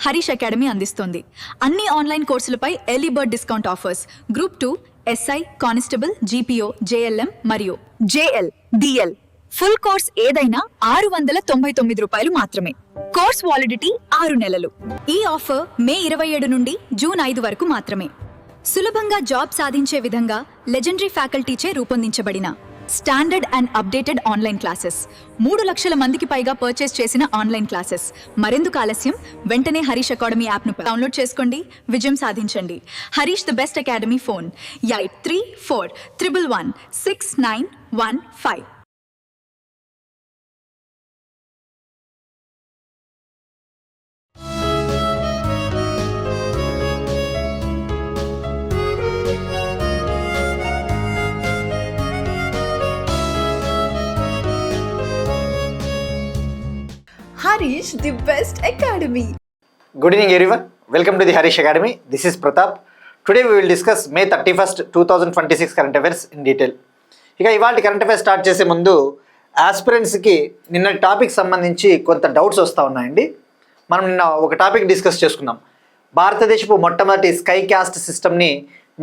Harish academy అందిస్తోంది. అన్ని online కోర్సులపై early bird discount offers. Group 2, SI, constable, GPO, JLM మరియు జేఎల్, డిఎల్. ఫుల్ కోర్స్ ఏదైనా ₹699 మాత్రమే. కోర్స్ వాలిడిటీ 6 నెలలు. ఈ ఆఫర్ మే 27 నుండి జూన్ 5 వరకు మాత్రమే. సులభంగా జాబ్ సాధించే విధంగా లెజెండరీ ఫ్యాకల్టీచే రూపొందించబడిన standard and updated online classes. 3 లక్షల మందికి పైగా పర్చేస్ చేసిన ఆన్లైన్ క్లాసెస్. మరెందుకు ఆలస్యం? వెంటనే హరీష్ అకాడమీ యాప్ను డౌన్లోడ్ చేసుకోండి, విజయం సాధించండి. Harish the best academy phone 8341116915. Harish, the best academy. Good evening everyone. Welcome to the Harish Academy. This is Pratap. Today we will discuss May 31st, 2026 current affairs in detail. ఇక ఇవాళ current affairs start చేసే ముందు ఆస్పిరెంట్స్కి నిన్న topic సంబంధించి కొంత doubts వస్తూ ఉన్నాయండి. మనం నిన్న ఒక టాపిక్ డిస్కస్ చేసుకున్నాం. భారతదేశపు మొట్టమొదటి స్కై క్యాస్ట్ సిస్టమ్ని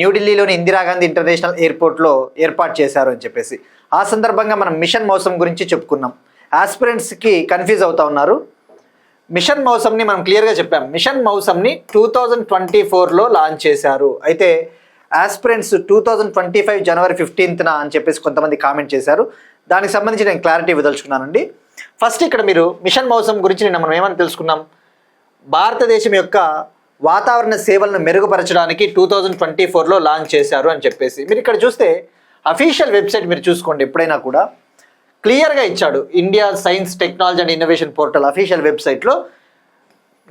న్యూఢిల్లీలోని ఇందిరాగాంధీ ఇంటర్నేషనల్ ఎయిర్పోర్ట్లో ఏర్పాటు చేశారు అని చెప్పేసి. ఆ సందర్భంగా మనం మిషన్ మౌసమ్ గురించి చెప్పుకున్నాం. ఆస్పిరెంట్స్కి కన్ఫ్యూజ్ అవుతూ ఉన్నారు. మిషన్ మౌసమ్ని మనం క్లియర్గా చెప్పాం. మిషన్ మౌసమ్ని 2024లో లాంచ్ చేశారు. అయితే ఆస్పిరెంట్స్ 2025 జనవరి 15న అని చెప్పేసి కొంతమంది కామెంట్ చేశారు. దానికి సంబంధించి నేను క్లారిటీ ఇవ్వదలుచుకున్నానండి. ఫస్ట్ ఇక్కడ మీరు మిషన్ మౌసమ్ గురించి నిన్న మనం ఏమని తెలుసుకున్నాం? భారతదేశం యొక్క వాతావరణ సేవలను మెరుగుపరచడానికి 2024లో లాంచ్ చేశారు అని చెప్పేసి. మీరు ఇక్కడ చూస్తే అఫీషియల్ వెబ్సైట్ మీరు చూసుకోండి, ఎప్పుడైనా కూడా క్లియర్గా ఇచ్చాడు. India science technology and innovation portal official వెబ్సైట్లో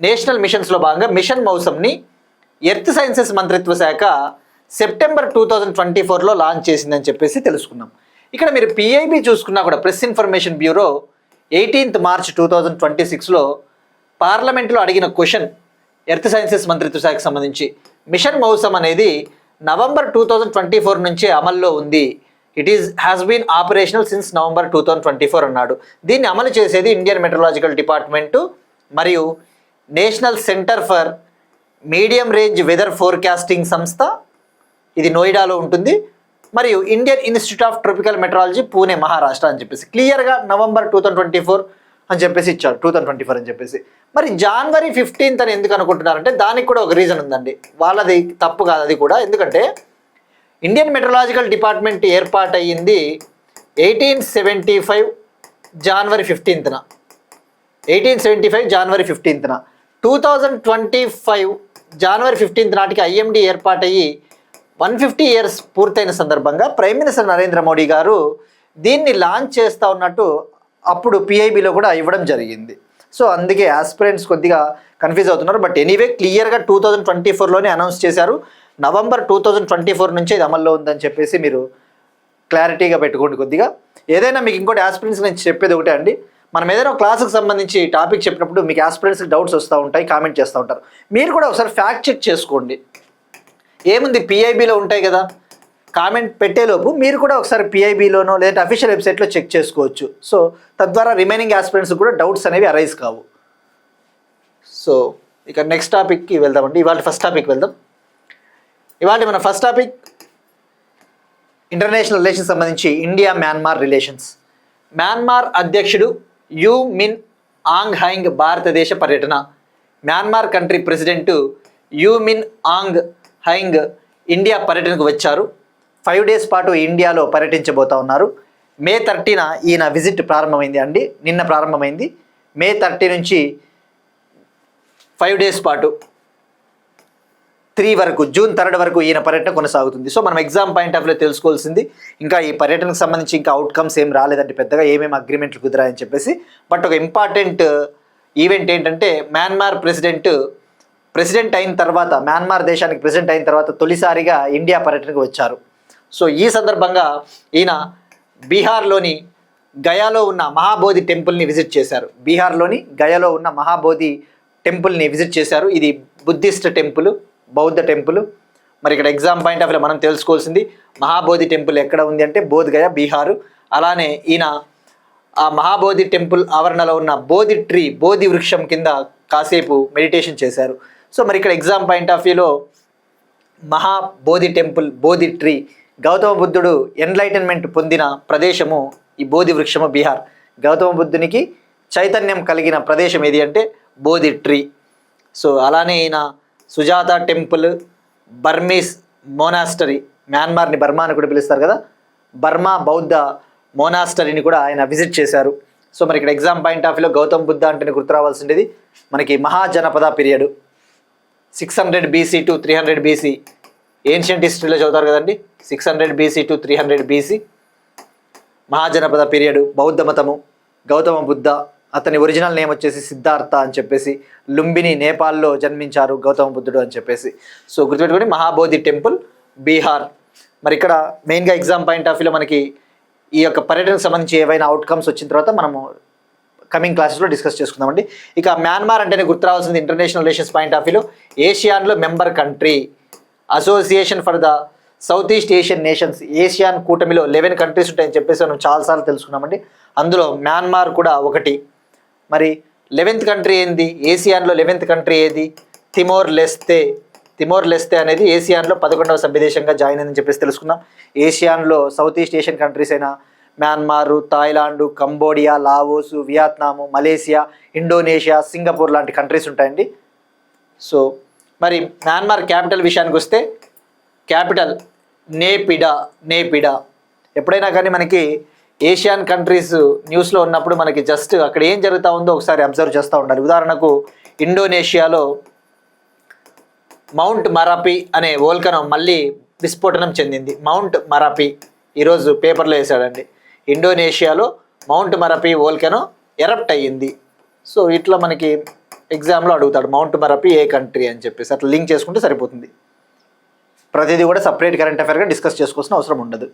నేషనల్ మిషన్స్లో భాగంగా మిషన్ మౌసమ్ని ఎర్త్ సైన్సెస్ మంత్రిత్వ శాఖ సెప్టెంబర్ 2024లో లాంచ్ చేసిందని చెప్పేసి తెలుసుకున్నాం. ఇక్కడ మీరు పిఐబి చూసుకున్నా కూడా, press information bureau 18th March 2026లో పార్లమెంట్లో అడిగిన క్వశ్చన్ ఎర్త్ సైన్సెస్ మంత్రిత్వ శాఖకు సంబంధించి, మిషన్ మౌసమ్ అనేది నవంబర్ 2024 నుంచే అమల్లో ఉంది. It has been operational since November 2024 అన్నాడు. దీన్ని అమలు చేసేది ఇండియన్ మెట్రలాజికల్ డిపార్ట్మెంటు మరియు national centre for medium range weather forecasting సంస్థ, ఇది నోయిడాలో ఉంటుంది, మరియు Indian institute of tropical meteorology, Pune, Maharashtra అని చెప్పేసి క్లియర్గా నవంబర్ 2024 అని చెప్పేసి ఇచ్చాడు. 2024 అని చెప్పేసి. మరి జనవరి 15th అని ఎందుకు అనుకుంటున్నారంటే దానికి కూడా ఒక రీజన్ ఉందండి. వాళ్ళది తప్పు కాదు అది కూడా. ఎందుకంటే ఇండియన్ మెట్రలాజికల్ డిపార్ట్మెంట్ ఏర్పాటయ్యింది 1875 జనవరి 15న. 1875 జనవరి 15న. 2025 జనవరి 15th నాటికి ఐఎండి ఏర్పాటయ్యి 150 years పూర్తయిన సందర్భంగా ప్రైమ్ మినిస్టర్ నరేంద్ర మోడీ గారు దీన్ని లాంచ్ చేస్తూ ఉన్నట్టు అప్పుడు పిఐబిలో కూడా ఇవ్వడం జరిగింది. సో అందుకే ఆస్పిరెంట్స్ కొద్దిగా కన్ఫ్యూజ్ అవుతున్నారు. బట్ ఎనీవే క్లియర్గా 2024లోనే అనౌన్స్ చేశారు. నవంబర్ 2024 నుంచే ఇది అమల్లో ఉందని చెప్పేసి మీరు క్లారిటీగా పెట్టుకోండి కొద్దిగా. ఏదైనా మీకు ఇంకోటి ఆస్పిరెంట్స్ నేను చెప్పేది ఒకటే అండి, మనం ఏదైనా క్లాసుకు సంబంధించి టాపిక్ చెప్పినప్పుడు మీకు ఆస్పిరెంట్స్కి డౌట్స్ వస్తూ ఉంటాయి, కామెంట్ చేస్తూ ఉంటారు. మీరు కూడా ఒకసారి ఫ్యాక్ట్ చెక్ చేసుకోండి. ఏముంది, పిఐబిలో ఉంటాయి కదా, కామెంట్ పెట్టేలోపు మీరు కూడా ఒకసారి పిఐబిలోనో లేదంటే అఫీషియల్ వెబ్సైట్లో చెక్ చేసుకోవచ్చు. సో తద్వారా రిమైనింగ్ ఆస్పిరెంట్స్ కూడా డౌట్స్ అనేవి అరైజ్ కావు. సో ఇక నెక్స్ట్ టాపిక్కి వెళ్దామండి. ఇవాళ ఫస్ట్ టాపిక్ వెళ్దాం. ఇవాళ మన ఫస్ట్ టాపిక్ ఇంటర్నేషనల్ రిలేషన్స్ సంబంధించి ఇండియా మ్యాన్మార్ రిలేషన్స్. మ్యాన్మార్ అధ్యక్షుడు యూ మిన్ ఆంగ్ హైంగ్ భారతదేశ పర్యటన. మ్యాన్మార్ country president U Min Aung Hlaing India పర్యటనకు వచ్చారు. 5 days పాటు ఇండియాలో పర్యటించబోతా ఉన్నారు. మే 30న ఈయన విజిట్ ప్రారంభమైంది అండి, నిన్న ప్రారంభమైంది. మే 30 నుంచి 5 days పాటు 3 వరకు, జూన్ 3 వరకు ఈయన పర్యటన కొనసాగుతుంది. సో మనం ఎగ్జామ్ పాయింట్ ఆఫ్ వ్యూ తెలుసుకోవాల్సింది, ఇంకా ఈ పర్యటనకు సంబంధించి ఇంకా అవుట్కమ్స్ ఏం రాలేదంటే పెద్దగా ఏమేమి అగ్రిమెంట్లు కుదిరాయని చెప్పేసి. బట్ ఒక ఇంపార్టెంట్ ఈవెంట్ ఏంటంటే మ్యాన్మార్ ప్రెసిడెంట్ అయిన తర్వాత, మ్యాన్మార్ దేశానికి ప్రెసిడెంట్ అయిన తర్వాత తొలిసారిగా ఇండియా పర్యటనకు వచ్చారు. సో ఈ సందర్భంగా ఈయన బీహార్లోని గయాలో ఉన్న మహాబోధి టెంపుల్ని విజిట్ చేశారు. బీహార్లోని గయాలో ఉన్న మహాబోధి టెంపుల్ని విజిట్ చేశారు. ఇది బుద్ధిస్ట్ టెంపుల్, బౌద్ధ టెంపుల్. మరి ఇక్కడ ఎగ్జామ్ పాయింట్ ఆఫ్ వ్యూ మనం తెలుసుకోవాల్సింది, మహాబోధి టెంపుల్ ఎక్కడ ఉంది అంటే బోధ్ గయా, బీహారు. అలానే ఈయన ఆ మహాబోధి టెంపుల్ ఆవరణలో ఉన్న బోధి వృక్షం కింద కాసేపు మెడిటేషన్ చేశారు. సో మరి ఇక్కడ ఎగ్జామ్ పాయింట్ ఆఫ్ వ్యూలో మహాబోధి టెంపుల్, బోధి ట్రీ, గౌతమ బుద్ధుడు ఎన్లైటన్మెంట్ పొందిన ప్రదేశము ఈ బోధి వృక్షము బీహార్. గౌతమ బుద్ధునికి చైతన్యం కలిగిన ప్రదేశం ఏది అంటే బోధి ట్రీ. సో అలానే ఈయన సుజాత టెంపుల్, బర్మీస్ మోనాస్టరీ, మ్యాన్మార్ని బర్మా అని కూడా పిలుస్తారు కదా, బర్మా బౌద్ధ మోనాస్టరీని కూడా ఆయన విజిట్ చేశారు. సో మరి ఇక్కడ ఎగ్జామ్ పాయింట్ ఆఫ్ వ్యూలో గౌతమ్ బుద్ధ అంటేనే గుర్తు రావాల్సిండేది మనకి Mahajanapada period 600 BC to 300 BC. Ancient హిస్టరీలో చదువుతారు కదండి, 600 BC to 300 BC Mahajanapada period. బౌద్ధ మతము, గౌతమ బుద్ధ, అతని ఒరిజినల్ నేమ్ వచ్చేసి సిద్ధార్థ అని చెప్పేసి, లుంబిని నేపాల్లో జన్మించారు గౌతమ బుద్ధుడు అని చెప్పేసి. సో గుర్తుపెట్టుకోండి మహాబోధి టెంపుల్ బీహార్. మరి ఇక్కడ మెయిన్గా ఎగ్జామ్ పాయింట్ ఆఫ్ వ్యూలో మనకి ఈ యొక్క పర్యటనకు సంబంధించి ఏవైనా అవుట్కమ్స్ వచ్చిన తర్వాత మనము కమింగ్ క్లాసెస్లో డిస్కస్ చేసుకుందామండి. ఇక మ్యాన్మార్ అంటేనే గుర్తు రావాల్సింది ఇంటర్నేషనల్ రిలేషన్స్ పాయింట్ ఆఫ్ వ్యూలో ఏషియాన్లో member country, association for the south east Asian nations, ఏషియాన్ కూటమిలో 11 కంట్రీస్ ఉంటాయని చెప్పేసి మనం చాలాసార్లు తెలుసుకున్నామండి. అందులో మ్యాన్మార్ కూడా ఒకటి. మరి 11th కంట్రీ ఏంది, ఏసియాన్లో 11th కంట్రీ ఏది, తిమోర్ లెస్తే. తిమోర్ లెస్తే అనేది ఏసియాన్లో 11వ సభ్యదేశంగా జాయిన్ అయిందని చెప్పేసి తెలుసుకున్నాం. ఏషియాన్లో సౌత్ ఈస్ట్ ఏషియన్ కంట్రీస్ అయిన Myanmar, Thailand, Cambodia, Laos, Vietnam, Malaysia, Indonesia, Singapore లాంటి కంట్రీస్ ఉంటాయండి. సో మరి మ్యాన్మార్ క్యాపిటల్ విషయానికి వస్తే క్యాపిటల్ నేపిడా. ఎప్పుడైనా కానీ మనకి ఏషియన్ కంట్రీస్ న్యూస్లో ఉన్నప్పుడు మనకి జస్ట్ అక్కడ ఏం జరుగుతూ ఉందో ఒకసారి అబ్జర్వ్ చేస్తూ ఉండాలి. ఉదాహరణకు ఇండోనేషియాలో మౌంట్ మరాపి అనే వోల్కనో మళ్ళీ విస్ఫోటనం చెందింది. మౌంట్ మరాపి ఈరోజు పేపర్లో వేసాడండి. ఇండోనేషియాలో మౌంట్ మరాపి వోల్కనో ఎరప్ట్ అయ్యింది. సో ఇట్లా మనకి ఎగ్జామ్లో అడుగుతాడు మౌంట్ మరాపి ఏ కంట్రీ అని చెప్పేసి, అట్లా లింక్ చేసుకుంటే సరిపోతుంది. ప్రతిదీ కూడా సపరేట్ కరెంట్ అఫైర్గా డిస్కస్ చేసుకోవాల్సిన అవసరం ఉండదు.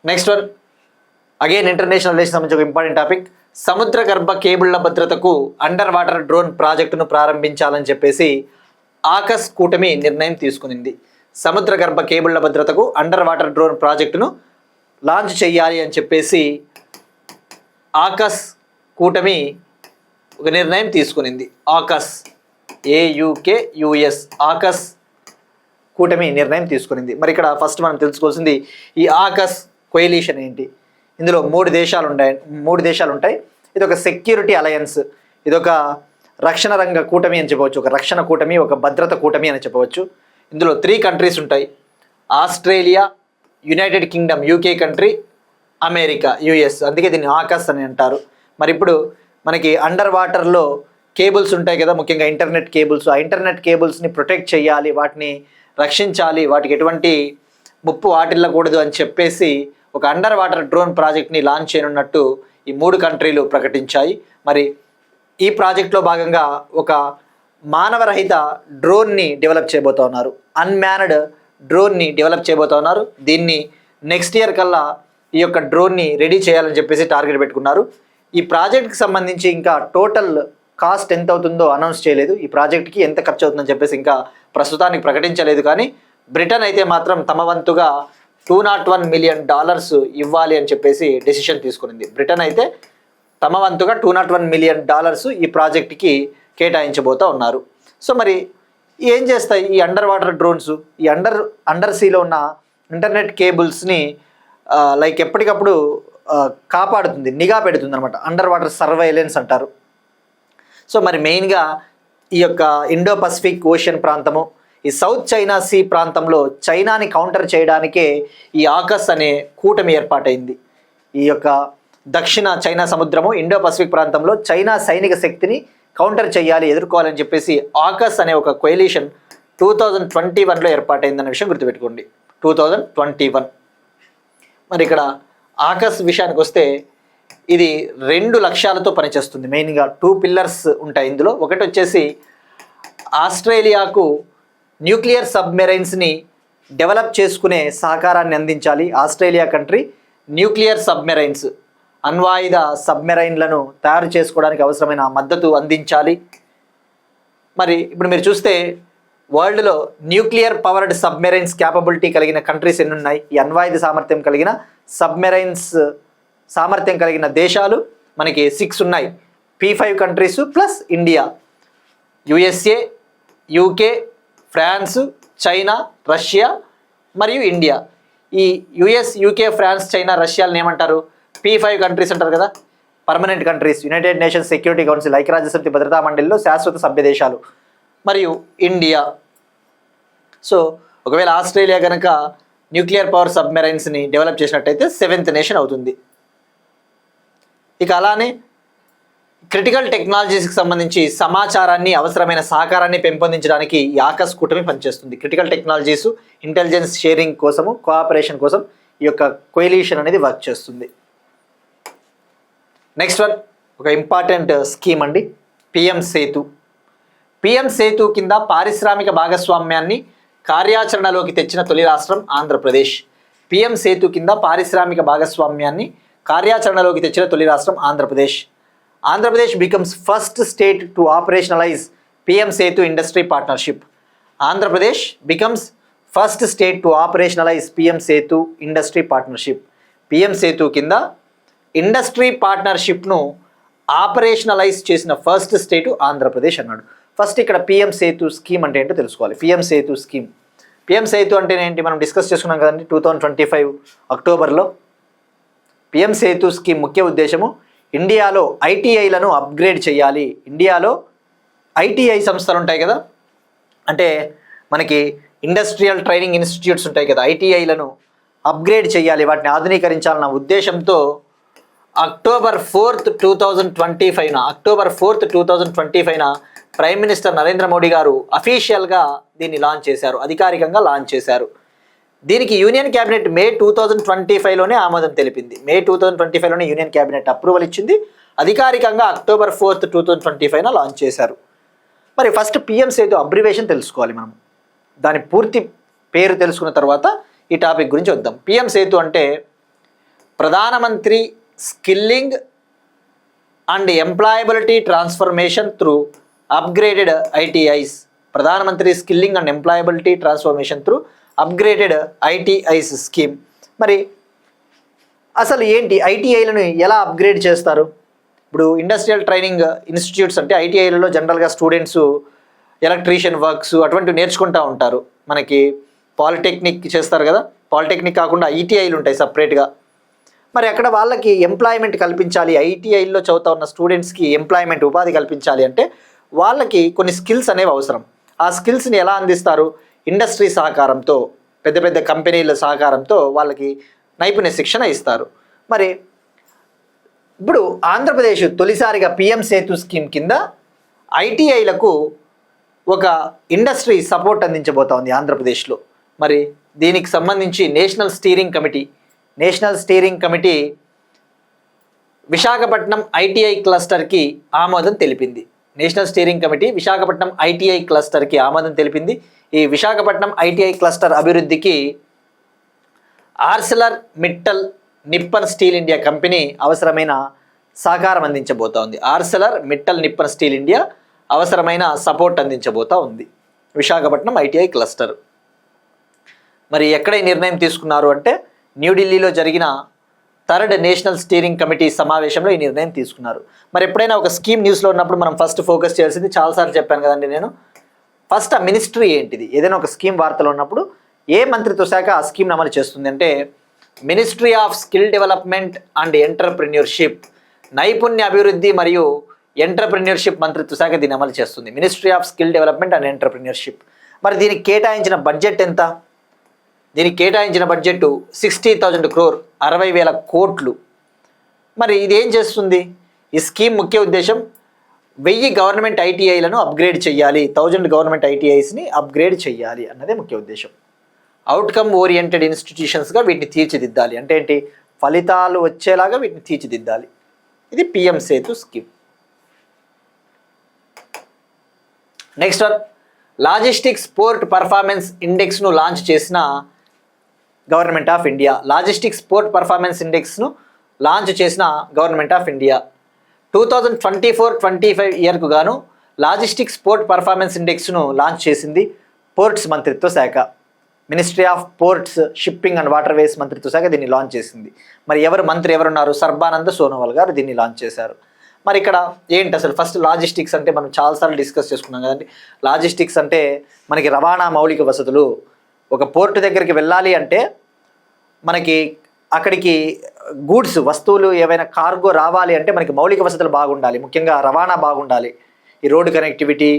Next one again international relation సంబంధించి ఒక ఇంపార్టెంట్ టాపిక్. సముద్ర గర్భ కేబుళ్ల భద్రతకు అండర్ వాటర్ డ్రోన్ ప్రాజెక్టును ప్రారంభించాలని చెప్పేసి ఆకస్ కూటమి నిర్ణయం తీసుకునింది. సముద్ర గర్భ కేబుళ్ల భద్రతకు అండర్ వాటర్ డ్రోన్ ప్రాజెక్టును లాంచ్ చేయాలి అని చెప్పేసి ఆకస్ కూటమి ఒక నిర్ణయం తీసుకునింది. ఆకస్ AUKUS ఆకస్ కూటమి నిర్ణయం తీసుకునింది. మరి ఇక్కడ ఫస్ట్ మనం తెలుసుకోవాల్సింది ఈ ఆకస్ కొయిలీషన్ ఏంటి. ఇందులో 3 దేశాలు ఉంటాయి. ఇది ఒక సెక్యూరిటీ అలయన్స్, ఇది ఒక రక్షణ రంగ కూటమి అని చెప్పవచ్చు, ఒక రక్షణ కూటమి, ఒక భద్రత కూటమి అని చెప్పవచ్చు. ఇందులో 3 కంట్రీస్ ఉంటాయి, Australia, United Kingdom UK country, America US. అందుకే దీన్ని ఆకస్ అని అంటారు. మరి ఇప్పుడు మనకి అండర్ వాటర్లో కేబుల్స్ ఉంటాయి కదా, ముఖ్యంగా ఇంటర్నెట్ కేబుల్స్. ఆ ఇంటర్నెట్ కేబుల్స్ని ప్రొటెక్ట్ చేయాలి, వాటిని రక్షించాలి, వాటికి ఎటువంటి ముప్పు వాటిల్లకూడదు అని చెప్పేసి ఒక అండర్ వాటర్ డ్రోన్ ప్రాజెక్ట్ని లాంచ్ చేయనున్నట్టు ఈ 3 కంట్రీలు ప్రకటించాయి. మరి ఈ ప్రాజెక్ట్లో భాగంగా ఒక మానవరహిత డ్రోన్ని డెవలప్ చేయబోతా ఉన్నారు, అన్మ్యాన్డ్ డ్రోన్ని డెవలప్ చేయబోతా ఉన్నారు. దీన్ని నెక్స్ట్ ఇయర్ కల్లా ఈ యొక్క డ్రోన్ని రెడీ చేయాలని చెప్పేసి టార్గెట్ పెట్టుకున్నారు. ఈ ప్రాజెక్ట్కి సంబంధించి ఇంకా టోటల్ కాస్ట్ ఎంత అవుతుందో అనౌన్స్ చేయలేదు. ఈ ప్రాజెక్ట్కి ఎంత ఖర్చు అవుతుందని చెప్పేసి ఇంకా ప్రస్తుతానికి ప్రకటించలేదు. కానీ బ్రిటన్ అయితే మాత్రం తమ వంతుగా $201 మిలియన్ ఇవ్వాలి అని చెప్పేసి డెసిషన్ తీసుకునింది. బ్రిటన్ అయితే తమ వంతుగా $201 మిలియన్ ఈ ప్రాజెక్ట్కి కేటాయించబోతూ ఉన్నారు. సో మరి ఏం చేస్తాయి ఈ అండర్ వాటర్ డ్రోన్స్? ఈ అండర్ సీలో ఉన్న ఇంటర్నెట్ కేబుల్స్ని లైక్ ఎప్పటికప్పుడు కాపాడుతుంది, నిఘా పెడుతుంది అనమాట. అండర్ వాటర్ సర్వైలెన్స్ అంటారు. సో మరి మెయిన్గా ఈ యొక్క ఇండో పసిఫిక్ ఓషన్ ప్రాంతము, ఈ సౌత్ చైనా సీ ప్రాంతంలో చైనాని కౌంటర్ చేయడానికే ఈ ఆకస్ అనే కూటమి ఏర్పాటైంది. ఈ యొక్క దక్షిణ చైనా సముద్రము, ఇండో పసిఫిక్ ప్రాంతంలో చైనా సైనిక శక్తిని కౌంటర్ చేయాలి, ఎదుర్కోవాలని చెప్పేసి ఆకస్ అనే ఒక కొయిలీషన్ 2021లో ఏర్పాటైందన్న విషయం గుర్తుపెట్టుకోండి. 2021. మరి ఇక్కడ ఆకస్ విషయానికి వస్తే ఇది 2 లక్ష్యాలతో పనిచేస్తుంది. మెయిన్గా 2 పిల్లర్స్ ఉంటాయి ఇందులో. ఒకటి వచ్చేసి ఆస్ట్రేలియాకు న్యూక్లియర్ సబ్మెరైన్స్ని డెవలప్ చేసుకునే సహకారాన్ని అందించాలి. ఆస్ట్రేలియా కంట్రీ న్యూక్లియర్ సబ్మెరైన్స్, అణ్వాయుధ సబ్మెరైన్లను తయారు చేసుకోవడానికి అవసరమైన మద్దతు అందించాలి. మరి ఇప్పుడు మీరు చూస్తే వరల్డ్లో న్యూక్లియర్ పవర్డ్ సబ్మెరైన్స్ క్యాపబిలిటీ కలిగిన కంట్రీస్ ఎన్ని ఉన్నాయి? ఈ అణ్వాయుధ సామర్థ్యం కలిగిన సబ్మెరైన్స్ సామర్థ్యం కలిగిన దేశాలు మనకి 6 ఉన్నాయి. P5 countries plus India, USA, UK, France, China, Russia మరియు ఇండియా. ఈ US, UK, ఫ్రాన్స్, చైనా, రష్యాలను ఏమంటారు? P5 కంట్రీస్ అంటారు కదా, permanent countries, united nations security council, ఐక్యరాజ్యసమితి భద్రతా మండలిలో శాశ్వత సభ్య దేశాలు. మరియు ఇండియా. సో ఒకవేళ ఆస్ట్రేలియా కనుక న్యూక్లియర్ పవర్ సబ్మెరైన్స్ని డెవలప్ చేసినట్టయితే 7th నేషన్ అవుతుంది. ఇక అలానే క్రిటికల్ టెక్నాలజీస్కి సంబంధించి సమాచారాన్ని, అవసరమైన సహకారాన్ని పెంపొందించడానికి ఈ ఆకస్ కూటమి పనిచేస్తుంది. క్రిటికల్ టెక్నాలజీస్, ఇంటెలిజెన్స్ షేరింగ్ కోసము, కోఆపరేషన్ కోసం ఈ యొక్క కోయలీషన్ అనేది వర్క్ చేస్తుంది. నెక్స్ట్ వన్, ఒక ఇంపార్టెంట్ స్కీమ్ అండి, పిఎం సేతు. పిఎం సేతు కింద పారిశ్రామిక భాగస్వామ్యాన్ని కార్యాచరణలోకి తెచ్చిన తొలి రాష్ట్రం ఆంధ్రప్రదేశ్. పిఎం సేతు కింద పారిశ్రామిక భాగస్వామ్యాన్ని కార్యాచరణలోకి తెచ్చిన తొలి రాష్ట్రం Andhra Pradesh. Andhra Pradesh becomes first state to operationalise PM Setu industry partnership. Andhra Pradesh becomes first state to operationalise PM Setu industry partnership. PM Setu కింద ఇండస్ట్రీ పార్ట్నర్షిప్ను ఆపరేషనలైజ్ చేసిన ఫస్ట్ స్టేటు ఆంధ్రప్రదేశ్ అన్నాడు. ఫస్ట్ ఇక్కడ పిఎం సేతు స్కీమ్ అంటే ఏంటో తెలుసుకోవాలి. PM Setu scheme, PM Setu అంటే ఏంటి మనం డిస్కస్ చేసుకున్నాం కదండి 2025 అక్టోబర్లో. పిఎం సేతు స్కీమ్ ముఖ్య ఉద్దేశము ఇండియాలో ఐటీఐలను అప్గ్రేడ్ చేయాలి. ఇండియాలో ఐటీఐ సంస్థలు ఉంటాయి కదా, అంటే మనకి ఇండస్ట్రియల్ ట్రైనింగ్ ఇన్స్టిట్యూట్స్ ఉంటాయి కదా, ఐటీఐలను అప్గ్రేడ్ చేయాలి, వాటిని ఆధునీకరించాలన్న ఉద్దేశంతో October 4th 2025 prime minister Narendra Modi గారు అఫీషియల్గా దీన్ని లాంచ్ చేశారు, అధికారికంగా లాంచ్ చేశారు. దీనికి యూనియన్ క్యాబినెట్ మే 2025లోనే ఆమోదం తెలిపింది. మే 2025లోనే యూనియన్ క్యాబినెట్ అప్రూవల్ ఇచ్చింది. అధికారికంగా అక్టోబర్ 4th 2025 లాంచ్ చేశారు. మరి ఫస్ట్ పిఎం సేతు అబ్రివేషన్ తెలుసుకోవాలి మనం. దాని పూర్తి పేరు తెలుసుకున్న తర్వాత ఈ టాపిక్ గురించి వద్దాం. పిఎం సేతు అంటే ప్రధానమంత్రి skilling and employability transformation through upgraded ITIs. ప్రధానమంత్రి skilling and employability transformation through upgraded ITIs scheme. మరి అసలు ఏంటి ఐటీఐలను ఎలా అప్గ్రేడ్ చేస్తారు? ఇప్పుడు ఇండస్ట్రియల్ ట్రైనింగ్ ఇన్స్టిట్యూట్స్ అంటే ఐటీఐలలో జనరల్గా స్టూడెంట్స్ ఎలక్ట్రీషియన్ వర్క్స్ అటువంటివి నేర్చుకుంటూ ఉంటారు. మనకి పాలిటెక్నిక్ చేస్తారు కదా, పాలిటెక్నిక్ కాకుండా ఐటీఐలు ఉంటాయి సపరేట్గా. మరి అక్కడ వాళ్ళకి ఎంప్లాయ్మెంట్ కల్పించాలి, ఐటీఐల్లో చదువుతా ఉన్న స్టూడెంట్స్కి ఎంప్లాయ్మెంట్, ఉపాధి కల్పించాలి అంటే వాళ్ళకి కొన్ని స్కిల్స్ అనేవి అవసరం. ఆ స్కిల్స్ని ఎలా అందిస్తారు? ఇండస్ట్రీ సహకారంతో, పెద్ద పెద్ద కంపెనీల సహకారంతో వాళ్ళకి నైపుణ్య శిక్షణ ఇస్తారు. మరి ఇప్పుడు ఆంధ్రప్రదేశ్ తొలిసారిగా పిఎం సేతు స్కీమ్ కింద ఐటీఐలకు ఒక ఇండస్ట్రీ సపోర్ట్ అందించబోతా ఉంది ఆంధ్రప్రదేశ్లో. మరి దీనికి సంబంధించి national steering committee Visakhapatnam ITI క్లస్టర్కి ఆమోదం తెలిపింది. National steering committee Visakhapatnam ITI క్లస్టర్కి ఆమోదం తెలిపింది. ఈ విశాఖపట్నం ఐటీఐ క్లస్టర్ అభివృద్ధికి Arcelor Mittal Nippon Steel India company అవసరమైన సహకారం అందించబోతా ఉంది. Arcelor Mittal Nippon Steel India అవసరమైన సపోర్ట్ అందించబోతా ఉంది విశాఖపట్నం ఐటీఐ క్లస్టర్. మరి ఎక్కడ ఈ నిర్ణయం తీసుకున్నారు అంటే న్యూఢిల్లీలో జరిగిన 3rd నేషనల్ స్టీరింగ్ కమిటీ సమావేశంలో ఈ నిర్ణయం తీసుకున్నారు. మరి ఎప్పుడైనా ఒక స్కీమ్ న్యూస్లో ఉన్నప్పుడు మనం ఫస్ట్ ఫోకస్ చేయాల్సింది, చాలాసార్లు చెప్పాను కదండి నేను, ఫస్ట్ ఆ మినిస్ట్రీ ఏంటిది. ఏదైనా ఒక స్కీమ్ వార్తలో ఉన్నప్పుడు ఏ మంత్రిత్వ శాఖ ఆ స్కీమ్ అమలు చేస్తుంది అంటే ministry of skill development and entrepreneurship, నైపుణ్య అభివృద్ధి మరియు ఎంటర్ప్రెన్యూర్షిప్ మంత్రిత్వ శాఖ దీన్ని అమలు చేస్తుంది. Ministry of skill development and entrepreneurship. మరి దీనికి కేటాయించిన బడ్జెట్ ఎంత? దీనికి కేటాయించిన బడ్జెట్ 60,000 crore, 60,000 కోట్లు. మరి ఇది ఏం చేస్తుంది? ఈ స్కీమ్ ముఖ్య ఉద్దేశం 1000 గవర్నమెంట్ ఐటీఐలను అప్గ్రేడ్ చేయాలి, 1000 గవర్నమెంట్ ఐటీఐస్ని అప్గ్రేడ్ చేయాలి అన్నదే ముఖ్య ఉద్దేశం. అవుట్కమ్ ఓరియంటెడ్ ఇన్స్టిట్యూషన్స్గా వీటిని తీర్చిదిద్దాలి. అంటే ఏంటి? ఫలితాలు వచ్చేలాగా వీటిని తీర్చిదిద్దాలి. ఇది PM Setu scheme. Next one, logistics port performance ఇండెక్స్ను లాంచ్ చేసిన government of India. Logistics port performance ఇండెక్స్ను లాంచ్ చేసిన గవర్నమెంట్ ఆఫ్ ఇండియా 2024-25 ఇయర్కు గాను లాజిస్టిక్స్ పోర్ట్ పర్ఫార్మెన్స్ ఇండెక్స్ను లాంచ్ చేసింది. పోర్ట్స్ మంత్రిత్వ శాఖ, ministry of ports, shipping and waterways మంత్రిత్వ శాఖ దీన్ని లాంచ్ చేసింది. మరి మంత్రి ఎవరున్నారు? సర్బానంద సోనోవాల్ గారు దీన్ని లాంచ్ చేశారు. మరి ఇక్కడ ఏంటి అసలు? ఫస్ట్ లాజిస్టిక్స్ అంటే మనం చాలాసార్లు డిస్కస్ చేసుకున్నాం కదండి. లాజిస్టిక్స్ అంటే మనకి రవాణా మౌలిక వసతులు. ఒక పోర్టు దగ్గరికి వెళ్ళాలి అంటే మనకి అక్కడికి గూడ్స్, వస్తువులు ఏవైనా కార్గో రావాలి అంటే మనకి మౌలిక వసతులు బాగుండాలి, ముఖ్యంగా రవాణా బాగుండాలి. ఈ రోడ్డు కనెక్టివిటీ,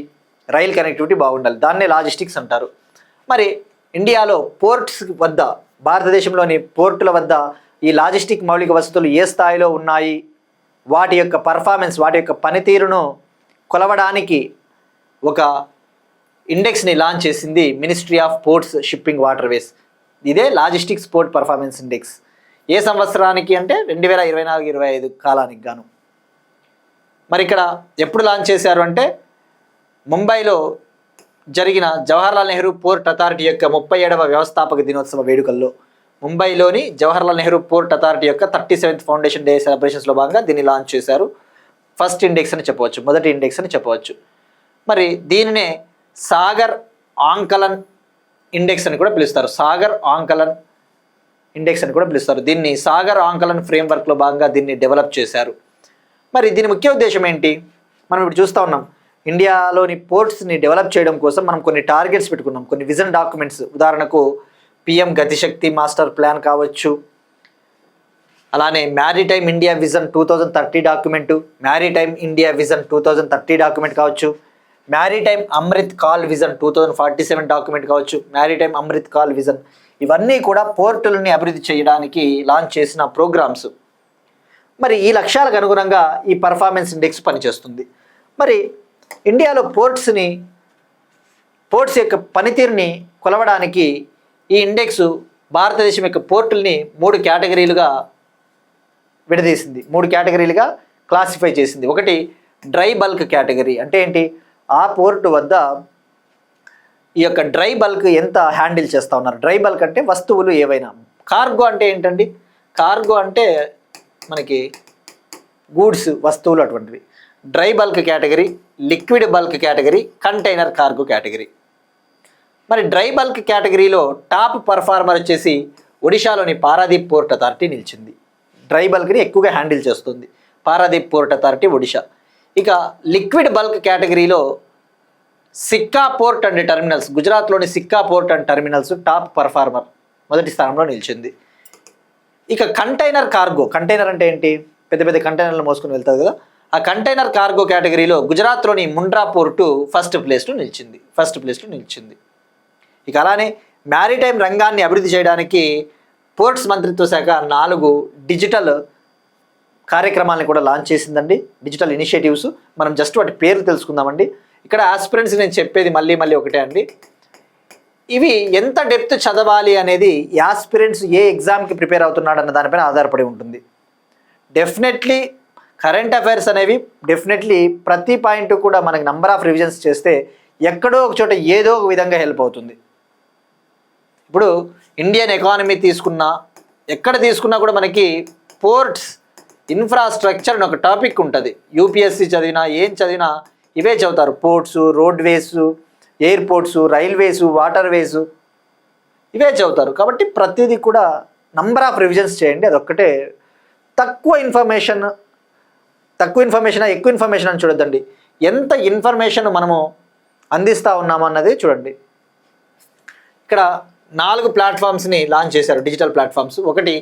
రైల్ కనెక్టివిటీ బాగుండాలి, దాన్నే లాజిస్టిక్స్ అంటారు. మరి ఇండియాలో పోర్ట్స్ వద్ద, భారతదేశంలోని పోర్టుల వద్ద ఈ లాజిస్టిక్ మౌలిక వసతులు ఏ స్థాయిలో ఉన్నాయి, వాటి యొక్క పర్ఫార్మెన్స్, వాటి యొక్క పనితీరును కొలవడానికి ఒక ఇండెక్స్ని లాంచ్ చేసింది ministry of ports, shipping, water ways. ఇదే లాజిస్టిక్స్ పోర్ట్ పర్ఫార్మెన్స్ ఇండెక్స్. ఏ సంవత్సరానికి అంటే 2024-25 కాలానికి గాను. మరి ఇక్కడ ఎప్పుడు లాంచ్ చేశారు అంటే ముంబైలో జరిగిన జవహర్లాల్ నెహ్రూ పోర్ట్ అథారిటీ యొక్క 37వ వ్యవస్థాపక దినోత్సవ వేడుకల్లో, ముంబైలోని జవహర్లాల్ నెహ్రూ పోర్ట్ అథారిటీ యొక్క 37th ఫౌండేషన్ డే సెలబ్రేషన్స్లో భాగంగా దీన్ని లాంచ్ చేశారు. ఫస్ట్ ఇండెక్స్ అని చెప్పవచ్చు, మొదటి ఇండెక్స్ అని చెప్పవచ్చు. మరి దీనినే సాగర్ ఆంకలన్ ఇండెక్స్ అని కూడా పిలుస్తారు. సాగర్ ఆంకలన్ ఇండెక్స్ అని కూడా పిలుస్తారు. దీన్ని సాగర్ ఆంకలన్ ఫ్రేమ్వర్క్లో భాగంగా దీన్ని డెవలప్ చేశారు. మరి దీని ముఖ్య ఉద్దేశం ఏంటి? మనం ఇప్పుడు చూస్తూ ఉన్నాం, ఇండియాలోని పోర్ట్స్ని డెవలప్ చేయడం కోసం మనం కొన్ని టార్గెట్స్ పెట్టుకున్నాం, కొన్ని విజన్ డాక్యుమెంట్స్. ఉదాహరణకు పిఎం గతిశక్తి మాస్టర్ ప్లాన్ కావచ్చు, అలానే maritime India vision 2030 document, maritime India vision 2030 document కావచ్చు, maritime Amrit Kaal vision 2047 document కావచ్చు, మ్యారిటైమ్ అమృత్ కాల్ విజన్. ఇవన్నీ కూడా పోర్టులని అభివృద్ధి చేయడానికి లాంచ్ చేసిన ప్రోగ్రామ్స్. మరి ఈ లక్ష్యాలకు అనుగుణంగా ఈ పర్ఫార్మెన్స్ ఇండెక్స్ పనిచేస్తుంది. మరి ఇండియాలో పోర్ట్స్ యొక్క పనితీరుని కొలవడానికి ఈ ఇండెక్స్ భారతదేశం యొక్క పోర్టుల్ని 3 కేటగిరీలుగా విడదీసింది, 3 కేటగిరీలుగా క్లాసిఫై చేసింది. ఒకటి డ్రై బల్క్ కేటగిరీ. అంటే ఏంటి? ఆ పోర్టు వద్ద ఈ యొక్క డ్రై బల్క్ ఎంత హ్యాండిల్ చేస్తూ ఉన్నారు. డ్రై బల్క్ అంటే వస్తువులు ఏవైనా. కార్గో అంటే ఏంటండి? కార్గో అంటే మనకి గూడ్స్, వస్తువులు అటువంటివి. Dry bulk category, liquid bulk category, container cargo category. మరి డ్రై బల్క్ కేటగిరీలో టాప్ పర్ఫార్మర్ వచ్చేసి ఒడిశాలోని పారాదీప్ పోర్ట్ అథారిటీ నిలిచింది. డ్రై బల్క్ని ఎక్కువగా హ్యాండిల్ చేస్తుంది పారాదీప్ పోర్ట్ అథారిటీ, ఒడిశా. ఇక లిక్విడ్ బల్క్ కేటగిరీలో సిక్కా పోర్ట్ అండ్ టెర్మినల్స్, గుజరాత్లోని Sikka port and terminals top performer, మొదటి స్థానంలో నిలిచింది. ఇక కంటైనర్ కార్గో, కంటైనర్ అంటే ఏంటి? పెద్ద పెద్ద కంటైనర్లు మోసుకుని వెళ్తుంది కదా. ఆ కంటైనర్ కార్గో కేటగిరీలో గుజరాత్లోని ముండ్రా పోర్టు ఫస్ట్ ప్లేస్లో నిలిచింది. ఇక అలానే మ్యారిటైమ్ రంగాన్ని అభివృద్ధి చేయడానికి పోర్ట్స్ మంత్రిత్వ శాఖ 4 డిజిటల్ కార్యక్రమాలను కూడా లాంచ్ చేసిందండి, డిజిటల్ ఇనిషియేటివ్స్. మనం జస్ట్ వాటి పేర్లు తెలుసుకుందామండి. ఇక్కడ ఆస్పిరెంట్స్ నేను చెప్పేది మళ్ళీ ఒకటే అండి, ఇవి ఎంత డెప్త్ చదవాలి అనేది ఆస్పిరెంట్స్ ఏ ఎగ్జామ్కి ప్రిపేర్ అవుతున్నాడు అన్న దానిపైన ఆధారపడి ఉంటుంది. డెఫినెట్లీ కరెంట్ అఫైర్స్ అనేవి డెఫినెట్లీ ప్రతి పాయింట్ కూడా మనకి నంబర్ ఆఫ్ రివిజన్స్ చేస్తే ఎక్కడో ఒక చోట ఏదో ఒక విధంగా హెల్ప్ అవుతుంది. ఇప్పుడు ఇండియన్ ఎకానమీ తీసుకున్నా, ఎక్కడ తీసుకున్నా కూడా మనకి పోర్ట్స్ ఇన్ఫ్రాస్ట్రక్చర్ అని ఒక టాపిక్ ఉంటుంది. యూపీఎస్సీ చదివినా, ఏం చదివినా ఇవే చదువుతారు. Ports, roadways, airports, railways, water ways, ఇవే చదువుతారు. కాబట్టి ప్రతిదీ కూడా నంబర్ ఆఫ్ రివిజన్స్ చేయండి. అదొక్కటే. ఎక్కువ ఇన్ఫర్మేషన్ ఎక్కువ ఇన్ఫర్మేషన్ అని చూడొద్దండి, ఎంత ఇన్ఫర్మేషన్ మనము అందిస్తూ ఉన్నాము అన్నది చూడండి. ఇక్కడ 4 ప్లాట్ఫామ్స్ని లాంచ్ చేశారు, డిజిటల్ ప్లాట్ఫామ్స్. ఒకటి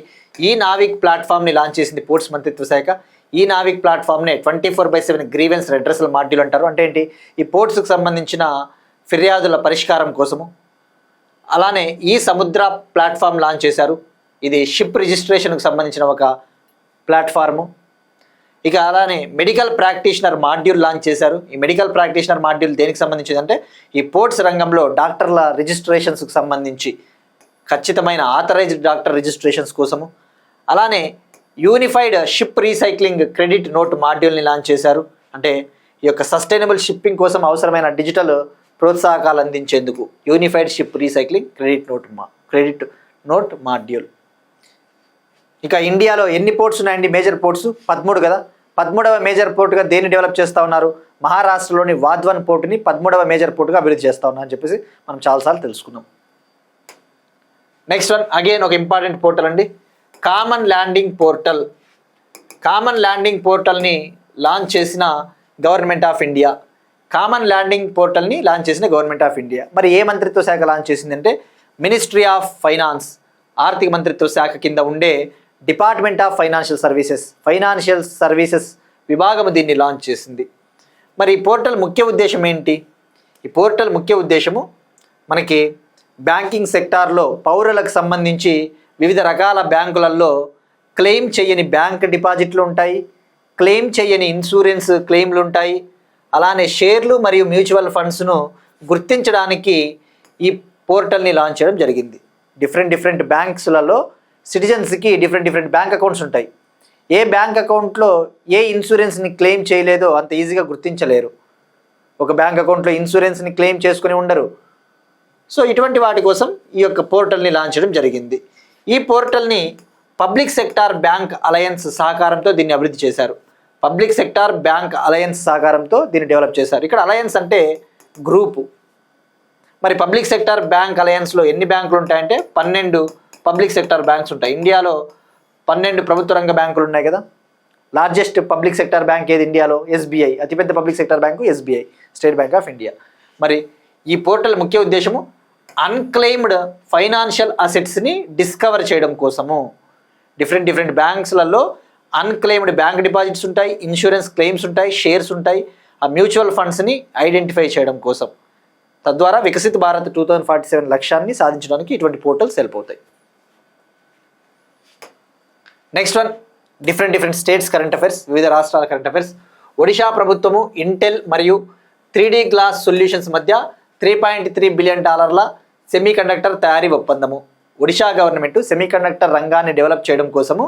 ఈ నావిక్ ప్లాట్ఫామ్ని లాంచ్ చేసింది పోర్ట్స్ మంత్రిత్వ శాఖ. ఈ నావిక్ ప్లాట్ఫామ్నే 24/7 గ్రీవెన్స్ రెడ్రెసల్ మాడ్యూల్ అంటారు. అంటే ఏంటి? ఈ పోర్ట్స్కి సంబంధించిన ఫిర్యాదుల పరిష్కారం కోసము. అలానే ఈ సముద్ర ప్లాట్ఫామ్ లాంచ్ చేశారు. ఇది షిప్ రిజిస్ట్రేషన్కి సంబంధించిన ఒక ప్లాట్ఫాము. ఇక అలానే మెడికల్ ప్రాక్టీషనర్ మాడ్యూల్ లాంచ్ చేశారు. ఈ మెడికల్ ప్రాక్టీషనర్ మాడ్యూల్ దేనికి సంబంధించిందంటే ఈ పోర్ట్స్ రంగంలో డాక్టర్ల రిజిస్ట్రేషన్స్కి సంబంధించి ఖచ్చితమైన ఆథరైజ్డ్ డాక్టర్ రిజిస్ట్రేషన్స్ కోసము. అలానే unified ship recycling credit note మాడ్యూల్ని లాంచ్ చేశారు. అంటే ఈ యొక్క సస్టైనబుల్ షిప్పింగ్ కోసం అవసరమైన డిజిటల్ ప్రోత్సాహకాలు అందించేందుకు unified ship recycling credit note module. ఇక ఇండియాలో ఎన్ని పోర్ట్స్ ఉన్నాయండి? మేజర్ పోర్ట్స్ 13 కదా. 13వ మేజర్ పోర్ట్గా దేన్ని డెవలప్ చేస్తూ ఉన్నారు? మహారాష్ట్రలోని వాధ్వన్ పోర్టుని 13వ మేజర్ పోర్టుగా అభివృద్ధి చేస్తా ఉన్నా అని చెప్పేసి మనం చాలాసార్లు తెలుసుకున్నాం. నెక్స్ట్ వన్ అగైన్ ఒక ఇంపార్టెంట్ పోర్టల్ అండి, common landing portal. Common landing పోర్టల్ని లాంచ్ చేసిన government of India. Common landing పోర్టల్ని లాంచ్ చేసిన గవర్నమెంట్ ఆఫ్ ఇండియా. మరి ఏ మంత్రిత్వ శాఖ లాంచ్ చేసిందంటే మినిస్ట్రీ ఆఫ్ ఫైనాన్స్, ఆర్థిక మంత్రిత్వ శాఖ కింద ఉండే డిపార్ట్మెంట్ ఆఫ్ ఫైనాన్షియల్ సర్వీసెస్ విభాగం దీన్ని లాంచ్ చేసింది. మరి ఈ పోర్టల్ ముఖ్య ఉద్దేశం ఏంటి? ఈ పోర్టల్ ముఖ్య ఉద్దేశము మనకి బ్యాంకింగ్ సెక్టార్లో పౌరులకు సంబంధించి వివిధ రకాల బ్యాంకులలో క్లెయిమ్ చేయని బ్యాంక్ డిపాజిట్లు ఉంటాయి, క్లెయిమ్ చేయని ఇన్సూరెన్స్ క్లెయిమ్లు ఉంటాయి, అలానే షేర్లు మరియు మ్యూచువల్ ఫండ్స్ను గుర్తించడానికి ఈ పోర్టల్ని లాంచ్ చేయడం జరిగింది. డిఫరెంట్ బ్యాంక్స్లలో సిటిజన్స్కి డిఫరెంట్ బ్యాంక్ అకౌంట్స్ ఉంటాయి. ఏ బ్యాంక్ అకౌంట్లో ఏ ఇన్సూరెన్స్ని క్లెయిమ్ చేయలేదో అంత ఈజీగా గుర్తించలేరు. ఒక బ్యాంక్ అకౌంట్లో ఇన్సూరెన్స్ని క్లెయిమ్ చేసుకుని ఉండరు. సో ఇటువంటి వాటి కోసం ఈ యొక్క పోర్టల్ని లాంచ్ చేయడం జరిగింది. ఈ పోర్టల్ని పబ్లిక్ సెక్టార్ బ్యాంక్ అలయన్స్ సహకారంతో దీన్ని అభివృద్ధి చేశారు. పబ్లిక్ సెక్టార్ బ్యాంక్ అలయన్స్ సహకారంతో దీన్ని డెవలప్ చేశారు. ఇక్కడ అలయన్స్ అంటే గ్రూపు. మరి పబ్లిక్ సెక్టార్ బ్యాంక్ అలయన్స్లో ఎన్ని బ్యాంకులు ఉంటాయంటే 12 పబ్లిక్ సెక్టార్ బ్యాంక్స్ ఉంటాయి. ఇండియాలో 12 ప్రభుత్వ రంగ బ్యాంకులు ఉన్నాయి కదా. లార్జెస్ట్ పబ్లిక్ సెక్టార్ బ్యాంక్ ఏది ఇండియాలో? ఎస్బీఐ. అతిపెద్ద public sector bank SBI, state bank of India. మరి ఈ పోర్టల్ ముఖ్య ఉద్దేశము అన్క్లెయిమ్డ్ ఫైనాన్షియల్ అసెట్స్ని డిస్కవర్ చేయడం కోసము. డిఫరెంట్ బ్యాంక్స్లలో అన్క్లెయిమ్డ్ బ్యాంక్ డిపాజిట్స్ ఉంటాయి, ఇన్సూరెన్స్ క్లెయిమ్స్ ఉంటాయి, షేర్స్ ఉంటాయి. ఆ మ్యూచువల్ ఫండ్స్ని ఐడెంటిఫై చేయడం కోసం, తద్వారా వికసిత్ భారత్ 2047 లక్ష్యాన్ని సాధించడానికి ఇటువంటి పోర్టల్స్ హెల్ప్ అవుతాయి. Next one different states current affairs, వివిధ రాష్ట్రాల కరెంట్ అఫైర్స్. ఒడిషా ప్రభుత్వము ఇంటెల్ మరియు 3D గ్లాస్ సొల్యూషన్స్ మధ్య $3.3 బిలియన్ సెమీకండక్టర్ తయారీ ఒప్పందము. ఒడిషా గవర్నమెంట్ సెమీకండక్టర్ రంగాన్ని డెవలప్ చేయడం కోసము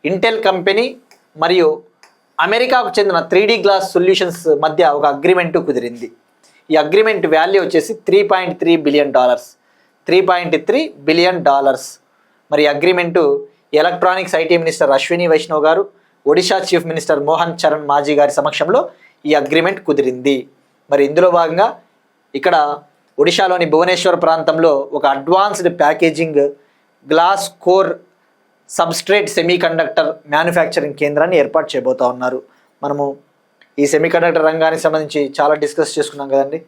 ఇంటెల్ కంపెనీ మరియు అమెరికాకు చెందిన 3D గ్లాస్ సొల్యూషన్స్ మధ్య ఒక అగ్రిమెంట్ కుదిరింది. ఈ అగ్రిమెంట్ వాల్యూ వచ్చేసి $3.3 బిలియన్. $3.3 బిలియన్. మరి agreement electronics IT minister Ashwini Vaishnaw గారు, ఒడిషా చీఫ్ మినిస్టర్ మోహన్ చరణ్ మాజీ గారి సమక్షంలో ఈ అగ్రిమెంట్ కుదిరింది. మరి ఇందులో భాగంగా ఇక్కడ ఒడిషాలోని భువనేశ్వర్ ప్రాంతంలో ఒక advanced packaging glass core substrate semiconductor manufacturing కేంద్రాన్ని ఏర్పాటు చేయబోతా ఉన్నారు. మనము ఈ సెమీకండక్టర్ రంగానికి సంబంధించి చాలా డిస్కస్ చేసుకున్నాం కదండి.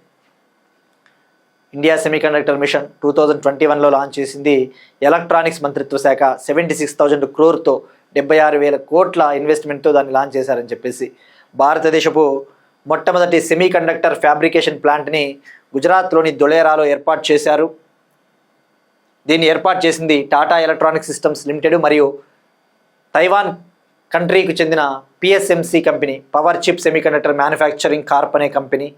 ఇండియా సెమీకండక్టర్ మిషన్ 2021లో లాంచ్ చేసింది ఎలక్ట్రానిక్స్ మంత్రిత్వ శాఖ. 76,000 crore 76,000 కోట్ల ఇన్వెస్ట్మెంట్తో దాన్ని లాంచ్ చేశారని చెప్పేసి. భారతదేశపు మొట్టమొదటి సెమీకండక్టర్ ఫ్యాబ్రికేషన్ ప్లాంట్ని గుజరాత్లోని ధొలేరాలో ఏర్పాటు చేశారు. దీన్ని ఏర్పాటు చేసింది టాటా ఎలక్ట్రానిక్ సిస్టమ్స్ లిమిటెడ్ మరియు తైవాన్ కంట్రీకి చెందిన PSMC company, power chip semiconductor manufacturing corp అనే కంపెనీ.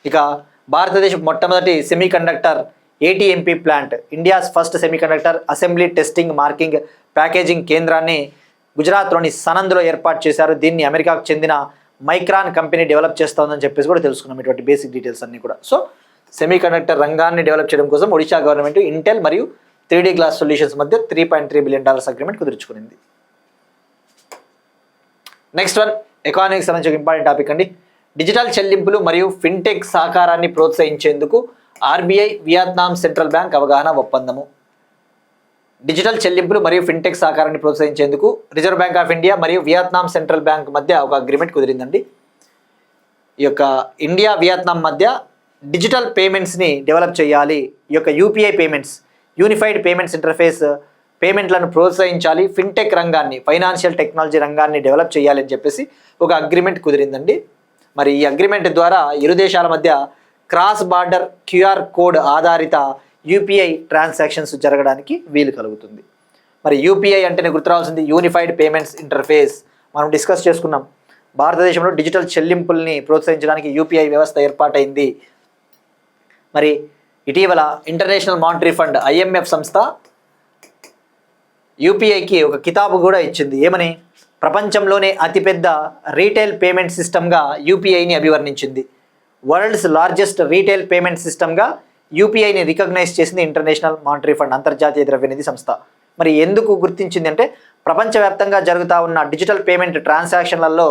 ఇక భారతదేశం మొట్టమొదటి semiconductor ATMP plant, India's first semiconductor assembly testing marking packaging కేంద్రాన్ని గుజరాత్లోని సనంద్లో ఏర్పాటు చేశారు. దీన్ని అమెరికాకు చెందిన మైక్రాన్ కంపెనీ డెవలప్ చేస్తోందని చెప్పేసి కూడా తెలుసుకున్నాం. ఇటువంటి బేసిక్ డీటెయిల్స్ అన్నీ కూడా. సో సెమీకండక్టర్ రంగాన్ని డెవలప్ చేయడం కోసం ఒడిషా గవర్నమెంట్ ఇంటెల్ మరియు 3D గ్లాస్ సొల్యూషన్స్ మధ్య $3.3 బిలియన్ అగ్రిమెంట్ కుదుర్చుకునింది. నెక్స్ట్ వన్ ఎకానమీకి సంబంధించిన ఇంపార్టెంట్ టాపిక్ అండి. డిజిటల్ చెల్లింపులు మరియు ఫిన్టెక్ సహకారాన్ని ప్రోత్సహించేందుకు ఆర్బీఐ వియత్నాం సెంట్రల్ బ్యాంక్ అవగాహన ఒప్పందము. డిజిటల్ చెల్లింపులు మరియు ఫిన్టెక్ సహకారాన్ని ప్రోత్సహించేందుకు రిజర్వ్ బ్యాంక్ ఆఫ్ ఇండియా మరియు వియత్నాం సెంట్రల్ బ్యాంక్ మధ్య ఒక అగ్రిమెంట్ కుదిరిందండి. ఈ యొక్క ఇండియా వియత్నాం మధ్య డిజిటల్ పేమెంట్స్ని డెవలప్ చేయాలి. ఈ యొక్క UPI payments, unified payments interface పేమెంట్లను ప్రోత్సహించాలి, ఫిన్టెక్ రంగాన్ని, ఫైనాన్షియల్ టెక్నాలజీ రంగాన్ని డెవలప్ చేయాలి అని చెప్పేసి ఒక అగ్రిమెంట్ కుదిరిందండి. మరి ఈ అగ్రిమెంట్ ద్వారా ఇరు దేశాల మధ్య క్రాస్ బార్డర్ క్యూఆర్ కోడ్ ఆధారిత యూపీఐ ట్రాన్సాక్షన్స్ జరగడానికి వీలు కలుగుతుంది. మరి యూపీఐ అంటేనే గుర్తురావాల్సింది యూనిఫైడ్ పేమెంట్స్ ఇంటర్ఫేస్. మనం డిస్కస్ చేసుకున్నాం. భారతదేశంలో డిజిటల్ చెల్లింపుల్ని ప్రోత్సహించడానికి యూపీఐ వ్యవస్థ ఏర్పాటైంది. మరి ఇటీవల ఇంటర్నేషనల్ మానిటరీ ఫండ్ IMF సంస్థ యూపీఐకి ఒక కితాబు కూడా ఇచ్చింది. ఏమని? ప్రపంచంలోనే అతిపెద్ద రీటైల్ పేమెంట్ సిస్టమ్గా యూపీఐని అభివర్ణించింది. వరల్డ్స్ లార్జెస్ట్ రీటైల్ పేమెంట్ సిస్టమ్గా యూపీఐని రికగ్నైజ్ చేసింది ఇంటర్నేషనల్ మానిటరీ ఫండ్, అంతర్జాతీయ ద్రవ్యనిధి సంస్థ. మరి ఎందుకు గుర్తించింది అంటే ప్రపంచవ్యాప్తంగా జరుగుతూ ఉన్న డిజిటల్ పేమెంట్ ట్రాన్సాక్షన్లలో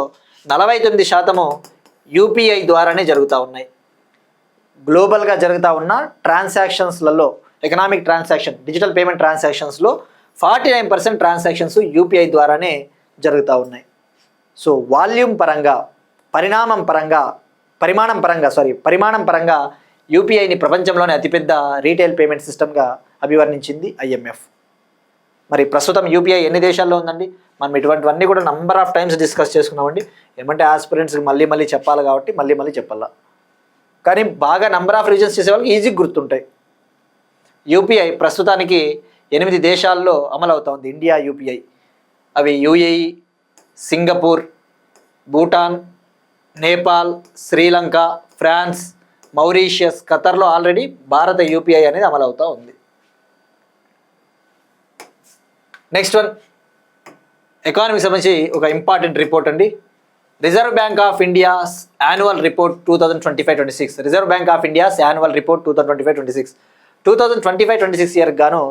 49% యూపీఐ ద్వారానే జరుగుతూ ఉన్నాయి. గ్లోబల్గా జరుగుతూ ఉన్న ట్రాన్సాక్షన్స్లలో ఎకనామిక్ ట్రాన్సాక్షన్ డిజిటల్ పేమెంట్ ట్రాన్సాక్షన్స్లో 49% ట్రాన్సాక్షన్స్ యూపీఐ ద్వారానే జరుగుతూ ఉన్నాయి. సో వాల్యూమ్ పరంగా పరిమాణం పరంగా యూపీఐని ప్రపంచంలోనే అతిపెద్ద రీటైల్ పేమెంట్ సిస్టమ్గా అభివర్ణించింది IMF. మరి ప్రస్తుతం యూపీఐ ఎన్ని దేశాల్లో ఉందండి? మనం ఇటువంటివన్నీ కూడా నంబర్ ఆఫ్ టైమ్స్ డిస్కస్ చేసుకున్నామండి. ఏమంటే ఆస్పిరెంట్స్కి మళ్ళీ చెప్పాలి కాబట్టి మళ్ళీ చెప్పాలా, కానీ బాగా నంబర్ ఆఫ్ రీజన్స్ చేసే వాళ్ళకి ఈజీగా గుర్తుంటాయి. యూపీఐ ప్రస్తుతానికి 8 దేశాల్లో అమలు అవుతా ఉంది ఇండియా యూపీఐ. అవి UAE, Singapore, Bhutan, Nepal, Sri Lanka, France, Mauritius, ఖతర్లో ఆల్రెడీ భారత యూపీఐ అనేది అమలు అవుతూ ఉంది. నెక్స్ట్ వన్, ఎకానమీకి సంబంధించి ఒక ఇంపార్టెంట్ రిపోర్ట్ అండి. Reserve bank of India's annual report 2025-26. Reserve bank of India's annual report 2025-26. 2025-26 ఇయర్కి గాను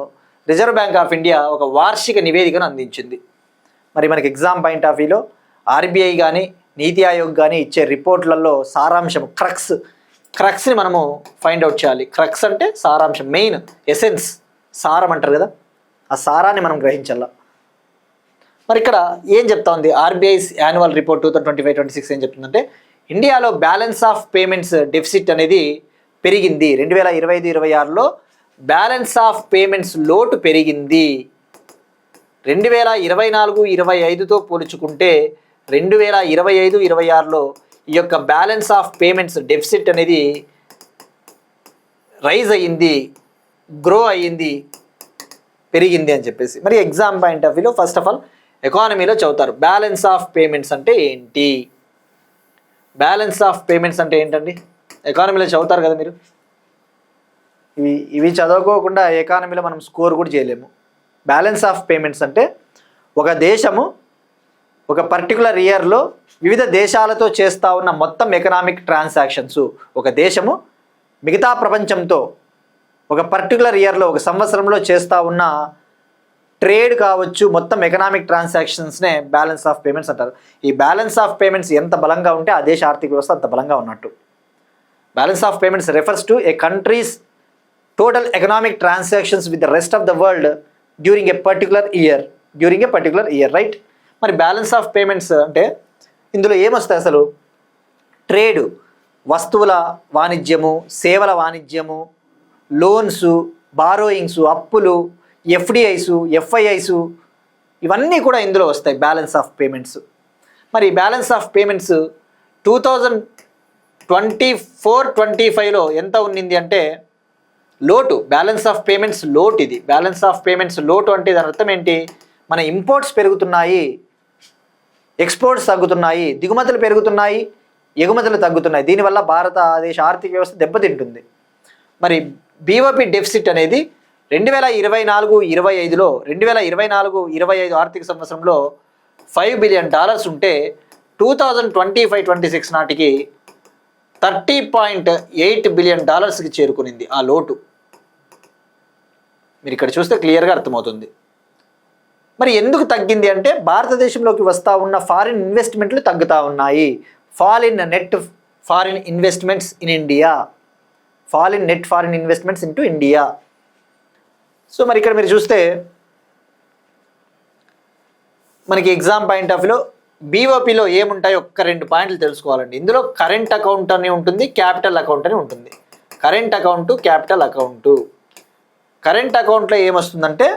రిజర్వ్ బ్యాంక్ ఆఫ్ ఇండియా ఒక వార్షిక నివేదికను అందించింది. మరి మనకి ఎగ్జామ్ పాయింట్ ఆఫ్ వ్యూలో RBI కానీ నీతి ఆయోగ్ కానీ ఇచ్చే రిపోర్ట్లలో సారాంశం క్రక్స్ని మనము ఫైండ్ అవుట్ చేయాలి. క్రక్స్ అంటే సారాంశం, మెయిన్ ఎసెన్స్, సారం అంటారు కదా, ఆ సారాన్ని మనం గ్రహించాల. మరి ఇక్కడ ఏం చెప్తా ఉంది RBI యాన్యువల్ రిపోర్ట్ 2025-26 ఏం చెప్తుందంటే, ఇండియాలో బ్యాలెన్స్ ఆఫ్ పేమెంట్స్ డెఫిసిట్ అనేది పెరిగింది. 2025-26లో బ్యాలెన్స్ ఆఫ్ పేమెంట్స్ లోటు పెరిగింది. 2024-25తో పోల్చుకుంటే 2025-26లో ఈ యొక్క బ్యాలెన్స్ ఆఫ్ పేమెంట్స్ డెఫిసిట్ అనేది రైజ్ అయ్యింది, గ్రో అయ్యింది, పెరిగింది అని చెప్పేసి. మరి ఎగ్జామ్ పాయింట్ ఆఫ్ వ్యూలో ఫస్ట్ ఆఫ్ ఆల్ ఎకానమీలో చదువుతారు బ్యాలెన్స్ ఆఫ్ పేమెంట్స్ అంటే ఏంటి. బ్యాలెన్స్ ఆఫ్ పేమెంట్స్ అంటే ఏంటండి? ఎకానమీలో చదువుతారు కదా మీరు. ఇవి చదవుకోకుండా ఎకానమీలో మనం స్కోర్ కూడా చేయలేము. బ్యాలెన్స్ ఆఫ్ పేమెంట్స్ అంటే ఒక దేశము ఒక పర్టికులర్ ఇయర్లో వివిధ దేశాలతో చేస్తూ ఉన్న మొత్తం ఎకనామిక్ ట్రాన్సాక్షన్స్, ఒక దేశము మిగతా ప్రపంచంతో ఒక పర్టికులర్ ఇయర్లో ఒక సంవత్సరంలో చేస్తూ ఉన్న ట్రేడ్ కావచ్చు, మొత్తం ఎకనామిక్ ట్రాన్సాక్షన్స్నే బ్యాలెన్స్ ఆఫ్ పేమెంట్స్ అంటారు. ఈ బ్యాలెన్స్ ఆఫ్ పేమెంట్స్ ఎంత బలంగా ఉంటే ఆ దేశ ఆర్థిక వ్యవస్థ అంత బలంగా ఉన్నట్టు. Balance of payments refers to A countries total economic transactions with the rest of the world during a particular year right. మరి బ్యాలెన్స్ ఆఫ్ పేమెంట్స్ అంటే ఇందులో ఏమొస్తాయి అసలు? ట్రేడు, వస్తువుల వాణిజ్యము, సేవల వాణిజ్యము, లోన్స్, బారోయింగ్స్, అప్పులు, FDIs, FIIs, ఇవన్నీ కూడా ఇందులో వస్తాయి బ్యాలెన్స్ ఆఫ్ పేమెంట్స్. మరి బ్యాలెన్స్ ఆఫ్ పేమెంట్స్ 2024-25లో ఎంత ఉన్నింది అంటే లోటు. బ్యాలెన్స్ ఆఫ్ పేమెంట్స్ లోటు. ఇది బ్యాలెన్స్ ఆఫ్ పేమెంట్స్ లోటు అంటే దాని అర్థం ఏంటి? మన ఇంపోర్ట్స్ పెరుగుతున్నాయి, ఎక్స్పోర్ట్స్ తగ్గుతున్నాయి, దిగుమతులు పెరుగుతున్నాయి, ఎగుమతులు తగ్గుతున్నాయి. దీనివల్ల భారతదేశ ఆర్థిక వ్యవస్థ దెబ్బతింటుంది. మరి BOP డెఫిసిట్ అనేది 2024-25లో 2024-25 ఆర్థిక సంవత్సరంలో $5 బిలియన్ ఉంటే 2025-26 నాటికి $30.8 బిలియన్ చేరుకునింది ఆ లోటు. మీరు ఇక్కడ చూస్తే క్లియర్గా అర్థమవుతుంది. మరి ఎందుకు తగ్గింది అంటే భారతదేశంలోకి వస్తూ ఉన్న ఫారిన్ ఇన్వెస్ట్మెంట్లు తగ్గుతూ ఉన్నాయి. Fall in net foreign investments in India, fall in net foreign investments into India. So మరి ఇక్కడ మీరు చూస్తే మనకి ఎగ్జామ్ పాయింట్ ఆఫ్ వ్యూలో BOPలో ఏముంటాయో ఒక్క 2 పాయింట్లు తెలుసుకోవాలండి. ఇందులో కరెంట్ అకౌంట్ అని ఉంటుంది, క్యాపిటల్ అకౌంట్ అని ఉంటుంది. Current account, capital account. Current అకౌంట్లో ఏమొస్తుందంటే,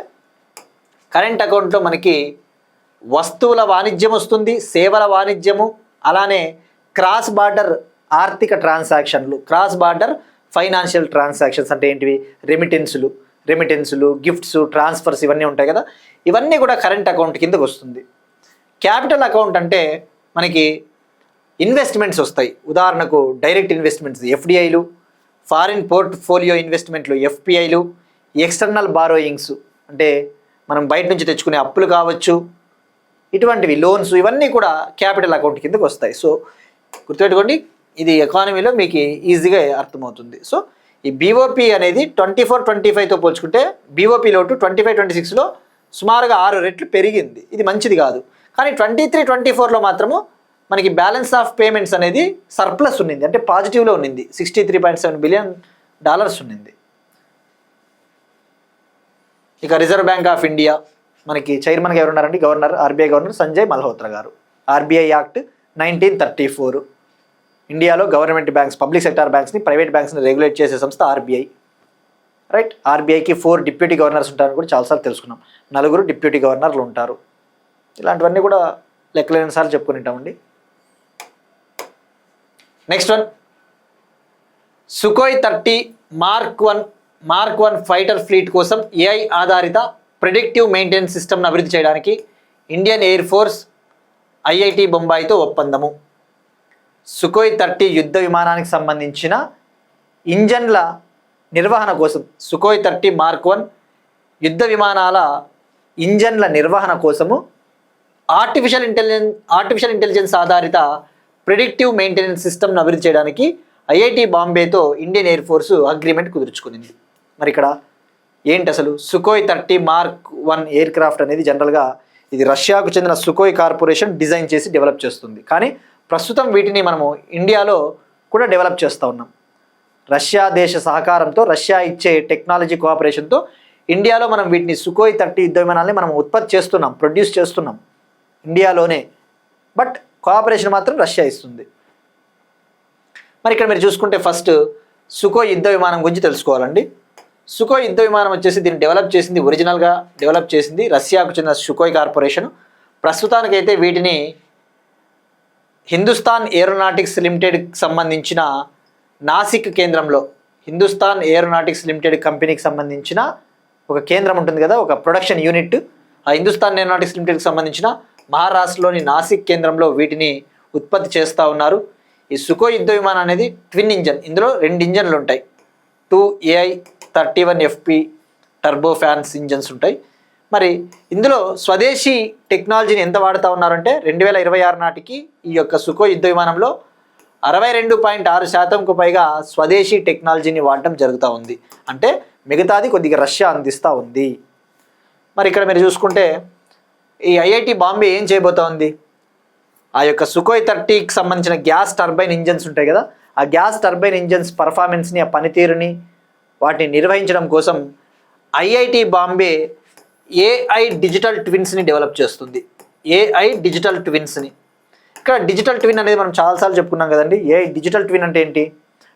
కరెంట్ అకౌంట్లో మనకి వస్తువుల వాణిజ్యం వస్తుంది, సేవల వాణిజ్యము, అలానే క్రాస్ బార్డర్ ఆర్థిక ట్రాన్సాక్షన్లు, క్రాస్ బార్డర్ ఫైనాన్షియల్ ట్రాన్సాక్షన్స్ అంటే ఏంటివి? రెమిటెన్సులు, గిఫ్ట్స్, ట్రాన్స్ఫర్స్, ఇవన్నీ ఉంటాయి కదా, ఇవన్నీ కూడా కరెంట్ అకౌంట్ కిందకు వస్తుంది. క్యాపిటల్ అకౌంట్ అంటే మనకి ఇన్వెస్ట్మెంట్స్ వస్తాయి. ఉదాహరణకు డైరెక్ట్ ఇన్వెస్ట్మెంట్స్ FDIలు, ఫారిన్ పోర్ట్ఫోలియో ఇన్వెస్ట్మెంట్లు FPIలు, ఎక్స్టర్నల్ బారోయింగ్స్ అంటే మనం బయట నుంచి తెచ్చుకునే అప్పులు కావచ్చు, ఇటువంటివి లోన్స్, ఇవన్నీ కూడా క్యాపిటల్ అకౌంట్ కిందకు వస్తాయి. సో గుర్తుపెట్టుకోండి, ఇది ఎకానమీలో మీకు ఈజీగా అర్థమవుతుంది. సో ఈ BOP అనేది 24-25తో పోల్చుకుంటే BOP లోటు 25-26లో సుమారుగా 6 రెట్లు పెరిగింది. ఇది మంచిది కాదు. కానీ 23-24లో మాత్రము మనకి బ్యాలెన్స్ ఆఫ్ పేమెంట్స్ అనేది సర్ప్లస్ ఉన్నింది, అంటే పాజిటివ్లో ఉన్నింది. $63.7 బిలియన్ ఉన్నింది. ఇక రిజర్వ్ బ్యాంక్ ఆఫ్ ఇండియా మనకి చైర్మన్గా ఎవరున్నారండి? RBI governor Sanjay Malhotra garu. RBI act 1934 ఇండియాలో గవర్నమెంట్ బ్యాంక్స్, పబ్లిక్ సెక్టార్ బ్యాంక్స్ని, ప్రైవేట్ బ్యాంక్స్ని రెగ్యులేట్ చేసే సంస్థ ఆర్బీఐ. రైట్. ఆర్బీఐకి 4 డిప్యూటీ గవర్నర్స్ ఉంటారని కూడా చాలాసార్లు తెలుసుకున్నాం. 4 డిప్యూటీ గవర్నర్లు ఉంటారు. ఇలాంటివన్నీ కూడా లెక్కలేని సార్లు చెప్పుకుని ఉంటామండి. Next one, Sukhoi 30 mark 1 fighter fleet కోసం ఏఐ ఆధారిత ప్రిడిక్టివ్ మెయింటెనెన్స్ సిస్టమ్ను అభివృద్ధి చేయడానికి ఇండియన్ ఎయిర్ ఫోర్స్ ఐఐటి బొంబాయితో ఒప్పందము. సుఖోయ్ 30 యుద్ధ విమానానికి సంబంధించిన ఇంజన్ల నిర్వహణ కోసం, సుఖోయ్ 30 మార్క్ 1 యుద్ధ విమానాల ఇంజన్ల నిర్వహణ కోసము ఆర్టిఫిషియల్ ఇంటెలిజెన్స్ ఆధారిత ప్రిడిక్టివ్ మెయింటెనెన్స్ సిస్టమ్ను అభివృద్ధి చేయడానికి ఐఐటి బాంబేతో ఇండియన్ ఎయిర్ ఫోర్స్ అగ్రిమెంట్ కుదుర్చుకునింది. మరి ఇక్కడ ఏంటి అసలు? సుఖోయ్ 30 మార్క్ 1 ఎయిర్ క్రాఫ్ట్ అనేది జనరల్గా ఇది రష్యాకు చెందిన సుఖోయ్ కార్పొరేషన్ డిజైన్ చేసి డెవలప్ చేస్తుంది. కానీ ప్రస్తుతం వీటిని మనము ఇండియాలో కూడా డెవలప్ చేస్తూ ఉన్నాం. రష్యా దేశ సహకారంతో, రష్యా ఇచ్చే టెక్నాలజీ కోఆపరేషన్తో ఇండియాలో మనం వీటిని సుఖోయ్ 30 యుద్ధ విమానాలని మనం ఉత్పత్తి చేస్తున్నాం, ప్రొడ్యూస్ చేస్తున్నాం ఇండియాలోనే. బట్ కోఆపరేషన్ మాత్రం రష్యా ఇస్తుంది. మరి ఇక్కడ మీరు చూసుకుంటే ఫస్ట్ సుఖోయ్ యుద్ధ విమానం గురించి తెలుసుకోవాలండి. సుఖోయ్ యుద్ధ విమానం వచ్చేసి దీన్ని ఒరిజినల్గా డెవలప్ చేసింది రష్యాకు చెందిన సుఖోయ్ కార్పొరేషన్. ప్రస్తుతానికైతే వీటిని హిందుస్థాన్ ఏరోనాటిక్స్ లిమిటెడ్కి సంబంధించిన నాసిక్ కేంద్రంలో, హిందుస్థాన్ ఏరోనాటిక్స్ లిమిటెడ్ కంపెనీకి సంబంధించిన ఒక కేంద్రం ఉంటుంది కదా, ఒక ప్రొడక్షన్ యూనిట్. ఆ హిందుస్థాన్ ఏరోనాటిక్స్ లిమిటెడ్కి సంబంధించిన మహారాష్ట్రలోని నాసిక్ కేంద్రంలో వీటిని ఉత్పత్తి చేస్తూ ఉన్నారు. ఈ సుఖోయ్ యుద్ధ విమానం అనేది ట్విన్ ఇంజన్, ఇందులో 2 ఇంజన్లు ఉంటాయి. 2 AI-31FP టర్బో ఫ్యాన్స్ ఇంజన్స్ ఉంటాయి. మరి ఇందులో స్వదేశీ టెక్నాలజీని ఎంత వాడుతూ ఉన్నారంటే 2026 నాటికి ఈ యొక్క సుఖోయ్ యుద్ధ విమానంలో 62.6%కు పైగా స్వదేశీ టెక్నాలజీని వాడటం జరుగుతూ ఉంది. అంటే మిగతాది కొద్దిగా రష్యా అందిస్తూ ఉంది. మరి ఇక్కడ మీరు చూసుకుంటే ఈ ఐఐటి బాంబే ఏం చేయబోతా ఉంది? ఆ యొక్క సుఖోయ్ 30కి సంబంధించిన గ్యాస్ టర్బైన్ ఇంజన్స్ ఉంటాయి కదా, ఆ గ్యాస్ టర్బైన్ ఇంజన్స్ పర్ఫార్మెన్స్ని, ఆ పనితీరుని, వాటిని నిర్వహించడం కోసం ఐఐటి బాంబే ఏఐ డిజిటల్ ట్విన్స్ని డెవలప్ చేస్తుంది. ఏఐ డిజిటల్ ట్విన్స్ని. ఇక్కడ డిజిటల్ ట్విన్ అనేది మనం చాలాసార్లు చెప్పుకున్నాం కదండి. ఏఐ డిజిటల్ ట్విన్ అంటే ఏంటి?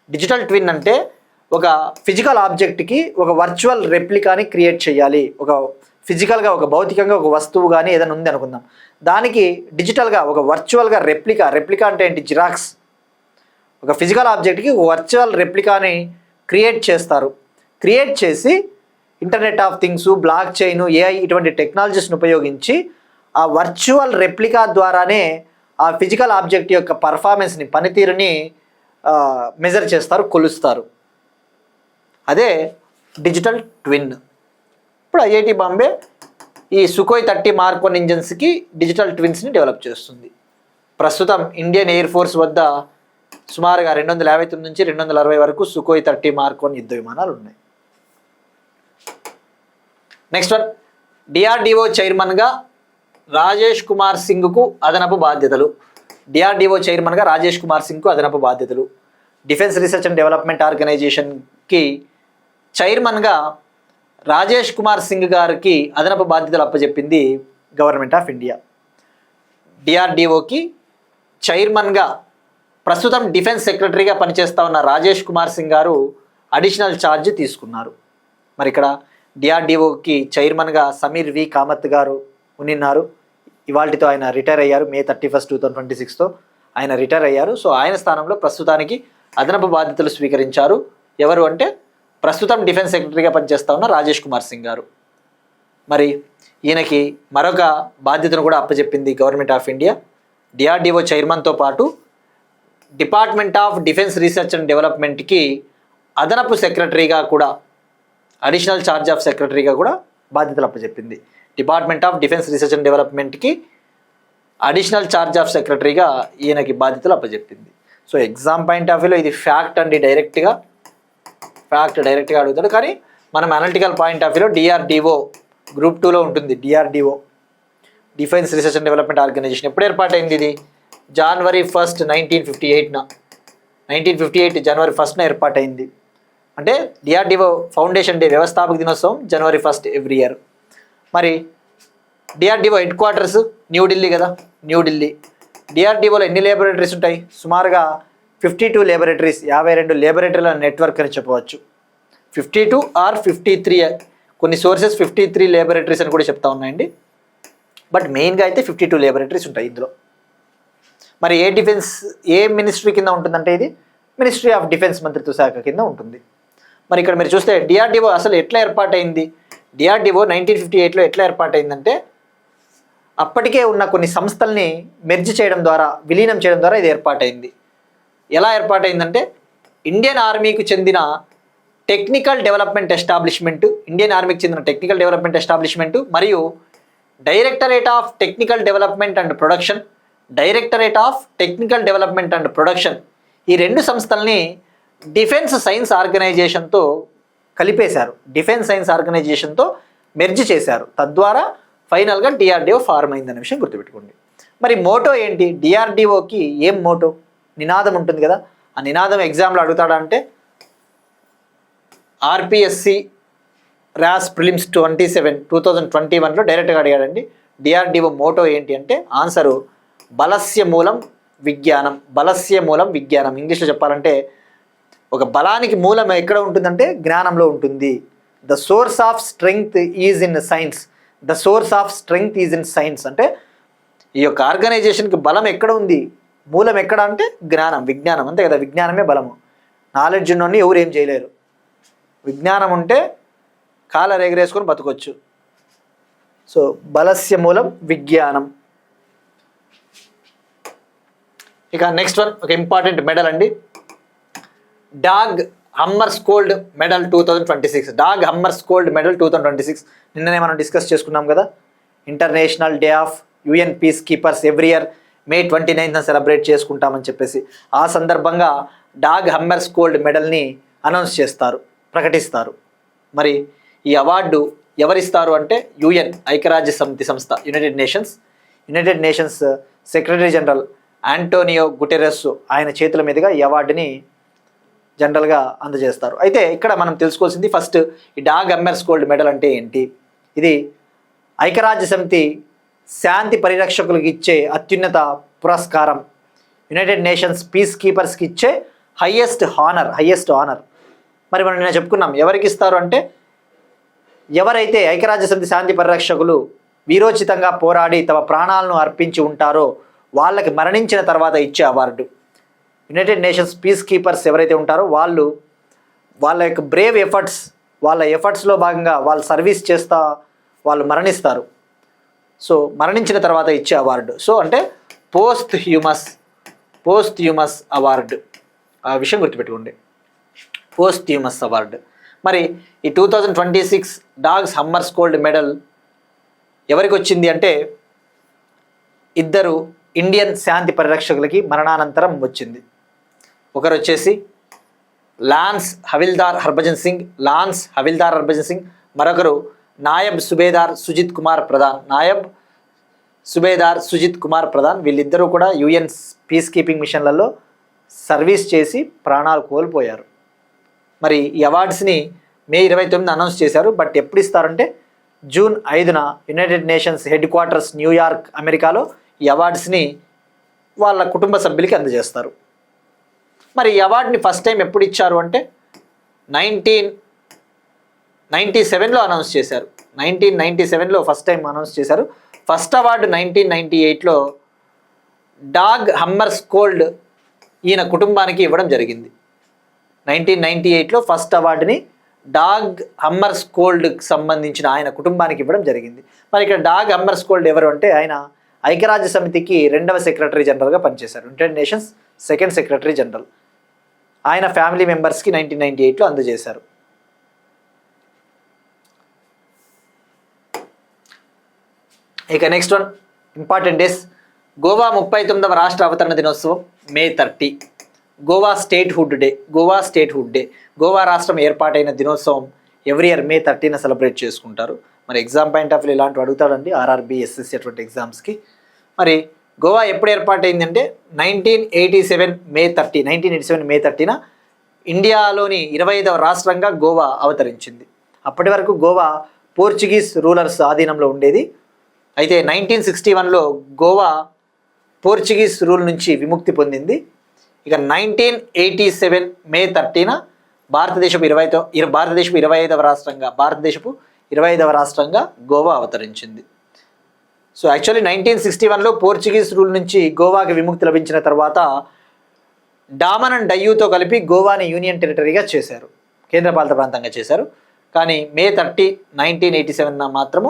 డిజిటల్ ట్విన్ అంటే ఒక ఫిజికల్ ఆబ్జెక్ట్కి ఒక వర్చువల్ రెప్లికాని క్రియేట్ చేయాలి. ఒక ఫిజికల్గా, ఒక భౌతికంగా ఒక వస్తువు కానీ ఏదైనా ఉంది అనుకుందాం, దానికి డిజిటల్గా ఒక వర్చువల్గా రెప్లికా అంటే ఏంటి? జిరాక్స్. ఒక ఫిజికల్ ఆబ్జెక్ట్కి ఒక వర్చువల్ రెప్లికాని క్రియేట్ చేస్తారు. క్రియేట్ చేసి internet of things, block chain, AI ఇటువంటి టెక్నాలజీస్ని ఉపయోగించి ఆ వర్చువల్ రెప్లికా ద్వారానే ఆ ఫిజికల్ ఆబ్జెక్ట్ యొక్క పర్ఫార్మెన్స్ని, పనితీరుని మెజర్ చేస్తారు, కొలుస్తారు. అదే డిజిటల్ ట్విన్. ఇప్పుడు ఐఐటి బాంబే ఈ సుఖోయ్ 30 మార్క్ 1 ఇంజన్స్కి డిజిటల్ ట్విన్స్ని డెవలప్ చేస్తుంది. ప్రస్తుతం ఇండియన్ ఎయిర్ ఫోర్స్ వద్ద సుమారుగా 259 నుంచి 260 వరకు సుఖోయ్ 30 మార్క్ 1 యుద్ధ విమానాలు ఉన్నాయి. నెక్స్ట్ వన్, డిఆర్డిఓ చైర్మన్గా రాజేష్ కుమార్ సింగ్కు అదనపు బాధ్యతలు. డిఆర్డిఓ చైర్మన్గా రాజేష్ కుమార్ సింగ్కు అదనపు బాధ్యతలు. డిఫెన్స్ రీసెర్చ్ అండ్ డెవలప్మెంట్ ఆర్గనైజేషన్కి చైర్మన్గా రాజేష్ కుమార్ సింగ్ గారికి అదనపు బాధ్యతలు అప్పచెప్పింది గవర్నమెంట్ ఆఫ్ ఇండియా. డిఆర్డిఓకి చైర్మన్గా ప్రస్తుతం డిఫెన్స్ సెక్రటరీగా పనిచేస్తూ ఉన్న రాజేష్ కుమార్ సింగ్ గారు అడిషనల్ ఛార్జ్ తీసుకున్నారు. మరి ఇక్కడ డిఆర్డిఓకి చైర్మన్గా సమీర్ వి కామత్ గారు ఉన్నారు. ఇవాళతో ఆయన రిటైర్ అయ్యారు. May 31, 2026తో ఆయన రిటైర్ అయ్యారు. సో ఆయన స్థానంలో ప్రస్తుతానికి అదనపు బాధ్యతలు స్వీకరించారు. ఎవరు అంటే ప్రస్తుతం డిఫెన్స్ సెక్రటరీగా పనిచేస్తూ ఉన్న రాజేష్ కుమార్ సింగ్ గారు. మరి ఈయనకి మరొక బాధ్యతను కూడా అప్పచెప్పింది గవర్నమెంట్ ఆఫ్ ఇండియా. డిఆర్డిఓ చైర్మన్తో పాటు department of defence research and డెవలప్మెంట్కి అదనపు సెక్రటరీగా కూడా, అడిషనల్ ఛార్జ్ ఆఫ్ సెక్రటరీగా కూడా బాధ్యతలు అప్పచెప్పింది. Department of defence research and డెవలప్మెంట్కి అడిషనల్ ఛార్జ్ ఆఫ్ సెక్రటరీగా ఈయనకి బాధ్యతలు అప్పచెప్పింది. సో ఎగ్జామ్ పాయింట్ ఆఫ్ వ్యూలో ఇది ఫ్యాక్ట్ అండి, డైరెక్ట్గా అడుగుతాడు. కానీ మనం అనలిటికల్ పాయింట్ ఆఫ్ వ్యూలో డిఆర్డిఓ గ్రూప్ 2లో ఉంటుంది. DRDO defence research and development organisation ఎప్పుడు ఏర్పాటైంది? ఇది జనవరి 1 1958 జనవరి 1 ఏర్పాటైంది. అంటే డిఆర్డిఓ ఫౌండేషన్ డే వ్యవస్థాపక దినోత్సవం జనవరి 1 ఎవ్రీ ఇయర్. మరి డిఆర్డిఓ హెడ్ క్వార్టర్స్ న్యూఢిల్లీ కదా, న్యూఢిల్లీ. డిఆర్డిఓలో ఎన్ని లేబొరేటరీస్ ఉంటాయి? సుమారుగా 52 లేబొరేటరీస్, 52 లేబొరేటరీల నెట్వర్క్ అని చెప్పవచ్చు. 52 ఆర్ 53, కొన్ని సోర్సెస్ 53 లేబొరేటరీస్ అని కూడా చెప్తా ఉన్నాయండి. బట్ మెయిన్గా అయితే 52 లేబొరేటరీస్ ఉంటాయి ఇందులో. మరి ఏ మినిస్ట్రీ కింద ఉంటుందంటే ఇది మినిస్ట్రీ ఆఫ్ డిఫెన్స్ మంత్రిత్వ శాఖ కింద ఉంటుంది. మరి ఇక్కడ మీరు చూస్తే డిఆర్డిఓ అసలు ఎట్లా ఏర్పాటైంది? డిఆర్డిఓ 1958లో ఎట్లా ఏర్పాటైందంటే అప్పటికే ఉన్న కొన్ని సంస్థల్ని మెర్జ్ చేయడం ద్వారా, విలీనం చేయడం ద్వారా ఇది ఏర్పాటైంది. ఎలా ఏర్పాటైందంటే ఇండియన్ ఆర్మీకి చెందిన టెక్నికల్ డెవలప్మెంట్ ఎస్టాబ్లిష్మెంట్ మరియు directorate of technical development and production ఈ రెండు సంస్థల్ని డిఫెన్స్ సైన్స్ ఆర్గనైజేషన్తో కలిపేశారు. డిఫెన్స్ సైన్స్ ఆర్గనైజేషన్తో మెర్జ్ చేశారు. తద్వారా ఫైనల్గా డిఆర్డిఓ ఫార్మ్ అయిందనే విషయం గుర్తుపెట్టుకోండి. మరి మోటో ఏంటి? డిఆర్డిఓకి ఏం మోటో? నినాదం ఉంటుంది కదా, ఆ నినాదం ఎగ్జామ్లో అడుగుతాడా అంటే ఆర్పిఎస్సి ర్యాస్ ప్రిలిమ్స్ 2021లో డైరెక్ట్గా అడిగాడండి. డిఆర్డిఓ మోటో ఏంటి అంటే ఆన్సరు బలస్య మూలం విజ్ఞానం. ఇంగ్లీష్లో చెప్పాలంటే ఒక బలానికి మూలం ఎక్కడ ఉంటుందంటే జ్ఞానంలో ఉంటుంది. The source of strength is in science అంటే ఈ యొక్క ఆర్గనైజేషన్కి బలం ఎక్కడ ఉంది, మూలం ఎక్కడ అంటే విజ్ఞానం అంతే కదా. విజ్ఞానమే బలము. నాలెడ్జ్ ఉన్నోని ఎవరు ఏం చేయలేరు. విజ్ఞానం ఉంటే కాలర్ ఎగరేసుకొని బతకొచ్చు. సో బలస్య మూలం విజ్ఞానం. ఇక నెక్స్ట్ వన్ ఒక ఇంపార్టెంట్ మెడల్ అండి, డాగ్ హమ్మర్స్కోల్డ్ మెడల్ 2026. నిన్ననే మనం డిస్కస్ చేసుకున్నాం కదా, international day of UN piece keepers every year May 29 celebrate చేసుకుంటామని చెప్పేసి. ఆ సందర్భంగా డాగ్ హమ్మర్స్కోల్డ్ మెడల్ని అనౌన్స్ చేస్తారు, ప్రకటిస్తారు. మరి ఈ అవార్డు ఎవరిస్తారు అంటే యుఎన్ ఐక్యరాజ్య సమితి సంస్థ, United nations secretary general Antonio Guterres ఆయన చేతుల మీదుగా ఈ అవార్డుని జనరల్గా అందజేస్తారు. అయితే ఇక్కడ మనం తెలుసుకోవాల్సింది ఫస్ట్ ఈ డాగ్ హమ్మర్స్కోల్డ్ మెడల్ అంటే ఏంటి? ఇది ఐక్యరాజ్య సమితి శాంతి పరిరక్షకులకు ఇచ్చే అత్యున్నత పురస్కారం. యునైటెడ్ నేషన్స్ పీస్ కీపర్స్కి ఇచ్చే హయ్యెస్ట్ హానర్. మరి మనం నిన్న చెప్పుకున్నాం ఎవరికి ఇస్తారు అంటే ఎవరైతే ఐక్యరాజ్య సమితి శాంతి పరిరక్షకులు వీరోచితంగా పోరాడి తమ ప్రాణాలను అర్పించి ఉంటారో వాళ్ళకి మరణించిన తర్వాత ఇచ్చే award. United nations piece keepers ఎవరైతే ఉంటారో వాళ్ళ యొక్క బ్రేవ్ ఎఫర్ట్స్, వాళ్ళ ఎఫర్ట్స్లో భాగంగా వాళ్ళు సర్వీస్ చేస్తా వాళ్ళు మరణిస్తారు. సో మరణించిన తర్వాత ఇచ్చే అవార్డు. సో అంటే పోస్ట్ హ్యూమస్ అవార్డు. ఆ విషయం గుర్తుపెట్టుకోండి, పోస్ట్ హ్యూమస్ అవార్డు. మరి ఈ 2026 డాగ్స్ హమ్మర్స్కోల్డ్ మెడల్ ఎవరికి వచ్చింది అంటే ఇద్దరు ఇండియన్ శాంతి పరిరక్షకులకి మరణానంతరం వచ్చింది. ఒకరు వచ్చేసి లాన్స్ హవిల్దార్ హర్భజన్ సింగ్, మరొకరు నాయబ్ సుబేదార్ సుజిత్ కుమార్ ప్రధాన్. వీళ్ళిద్దరూ కూడా యుఎన్ పీస్ కీపింగ్ మిషన్లలో సర్వీస్ చేసి ప్రాణాలు కోల్పోయారు. మరి ఈ అవార్డ్స్ని May 29 అనౌన్స్ చేశారు. బట్ ఎప్పుడు ఇస్తారంటే June 5 United nations head quarters New York అమెరికాలో ఈ అవార్డ్స్ని వాళ్ళ కుటుంబ సభ్యులకి అందజేస్తారు. మరి ఈ అవార్డుని ఫస్ట్ టైం ఎప్పుడు ఇచ్చారు అంటే 1997లో అనౌన్స్ చేశారు. 1997లో ఫస్ట్ టైం అనౌన్స్ చేశారు. ఫస్ట్ అవార్డు 1998లో డాగ్ హమ్మర్స్కోల్డ్ ఈయన కుటుంబానికి ఇవ్వడం జరిగింది. 1998లో ఫస్ట్ అవార్డుని డాగ్ హమ్మర్స్కోల్డ్కి సంబంధించిన ఆయన కుటుంబానికి ఇవ్వడం జరిగింది. మరి ఇక్కడ డాగ్ హమ్మర్స్కోల్డ్ ఎవరు అంటే ఆయన ఐక్యరాజ్య సమితికి 2వ సెక్రటరీ జనరల్గా పనిచేశారు. United nations 2nd secretary general. ఆయన ఫ్యామిలీ మెంబర్స్కి 1998లో అందజేశారు. ఇక next one important days, Goa 39వ రాష్ట్ర అవతరణ దినోత్సవం May 30. Goa statehood day. Goa రాష్ట్రం ఏర్పాటైన దినోత్సవం ఎవ్రీ ఇయర్ May 30న సెలబ్రేట్ చేసుకుంటారు. మరి ఎగ్జామ్ పాయింట్ ఆఫ్ వ్యూ ఇలాంటివి అడుగుతాడండి ఆర్ఆర్బి, ఎస్ఎస్సి అటువంటి ఎగ్జామ్స్కి. మరి గోవా ఎప్పుడు ఏర్పాటైందంటే 1987 మే 30న ఇండియాలోని 25వ రాష్ట్రంగా గోవా అవతరించింది. అప్పటి వరకు గోవా పోర్చుగీస్ రూలర్స్ ఆధీనంలో ఉండేది. అయితే 1961లో గోవా పోర్చుగీస్ రూల్ నుంచి విముక్తి పొందింది. ఇక 1987 మే 30న భారతదేశపు 25వ రాష్ట్రంగా గోవా అవతరించింది. సో యాక్చువల్లీ 1961లో పోర్చుగీస్ రూల్ నుంచి గోవాకి విముక్తి లభించిన తర్వాత డామన్ అండ్ డయ్యూతో కలిపి గోవాని యూనియన్ టెరిటరీగా చేశారు, కేంద్రపాలిత ప్రాంతంగా చేశారు. కానీ మే 30, 1987న మాత్రము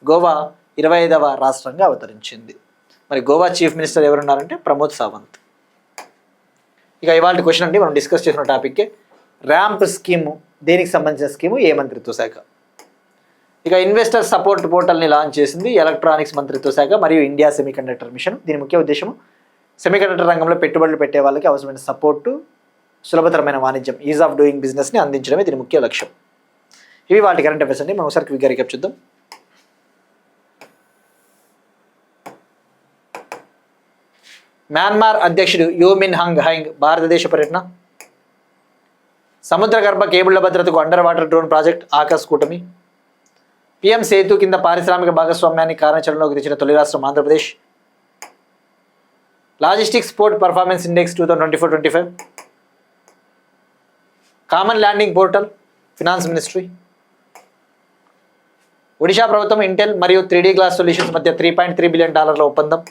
గోవా 25వ రాష్ట్రంగా అవతరించింది. మరి గోవా చీఫ్ మినిస్టర్ ఎవరున్నారంటే ప్రమోద్ సావంత్. ఇక ఇవాళ క్వశ్చన్ అండి, మనం డిస్కస్ చేసిన టాపిక్కే ర్యాంప్ స్కీము. దేనికి సంబంధించిన స్కీము? ఏ మంత్రిత్వ శాఖ? ఇక ఇన్వెస్టర్ సపోర్ట్ పోర్టల్ని లాంచ్ చేసింది ఎలక్ట్రానిక్స్ మంత్రిత్వ శాఖ మరియు ఇండియా సెమీకండక్టర్ మిషన్. దీని ముఖ్య ఉద్దేశము సెమీకండక్టర్ రంగంలో పెట్టుబడులు పెట్టే వాళ్ళకి అవసరమైన సపోర్టు, సులభతరమైన వాణిజ్యం, ఈజ్ ఆఫ్ డూయింగ్ బిజినెస్ని అందించడమే దీని ముఖ్య లక్ష్యం. ఇవి వాటి కరెంట్ అఫైర్స్ అండి. మనం ఒకసారి క్విక్గా రీక్యాప్ చూద్దాం. మయన్మార్ అధ్యక్షుడు యూ మిన్ హైంగ్ భారతదేశ పర్యటన. సముద్ర గర్భ కేబుళ్ల భద్రతకు under water drone project Akash కూటమి. పిఎం సేతు కింద పారిశ్రామిక భాగస్వామ్యాన్ని కార్యాచరణలోకి తెచ్చిన తొలి రాష్ట్రం Andhra Pradesh. Logistics port performance index 2024-25. Common landing portal finance ministry. Odisha ప్రభుత్వం ఇంటెల్ మరియు 3D గ్లాస్ సొల్యూషన్స్ మధ్య $3.3 బిలియన్ ఒప్పందం.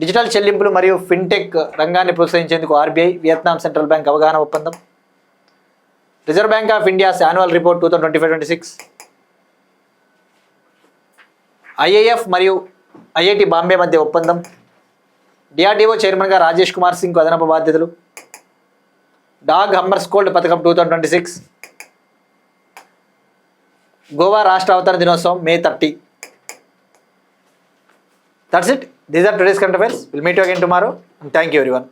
డిజిటల్ చెల్లింపులు మరియు ఫిన్టెక్ రంగాన్ని ప్రోత్సహించేందుకు ఆర్బీఐ, వియత్నాం సెంట్రల్ బ్యాంక్ అవగాహన ఒప్పందం. Reserve bank of India's annual report 2025-26. IAF మరియు ఐఐటి బాంబే మధ్య ఒప్పందం. డిఆర్డీఓ చైర్మన్గా రాజేష్ కుమార్ సింగ్కు అదనపు బాధ్యతలు. డాగ్ హమ్మర్స్కోల్డ్ పథకం 2026. గోవా రాష్ట్ర అవతరణ దినోత్సవం మే 30. That's it. These are today's current affairs. We'll meet you again tomorrow. And thank you everyone.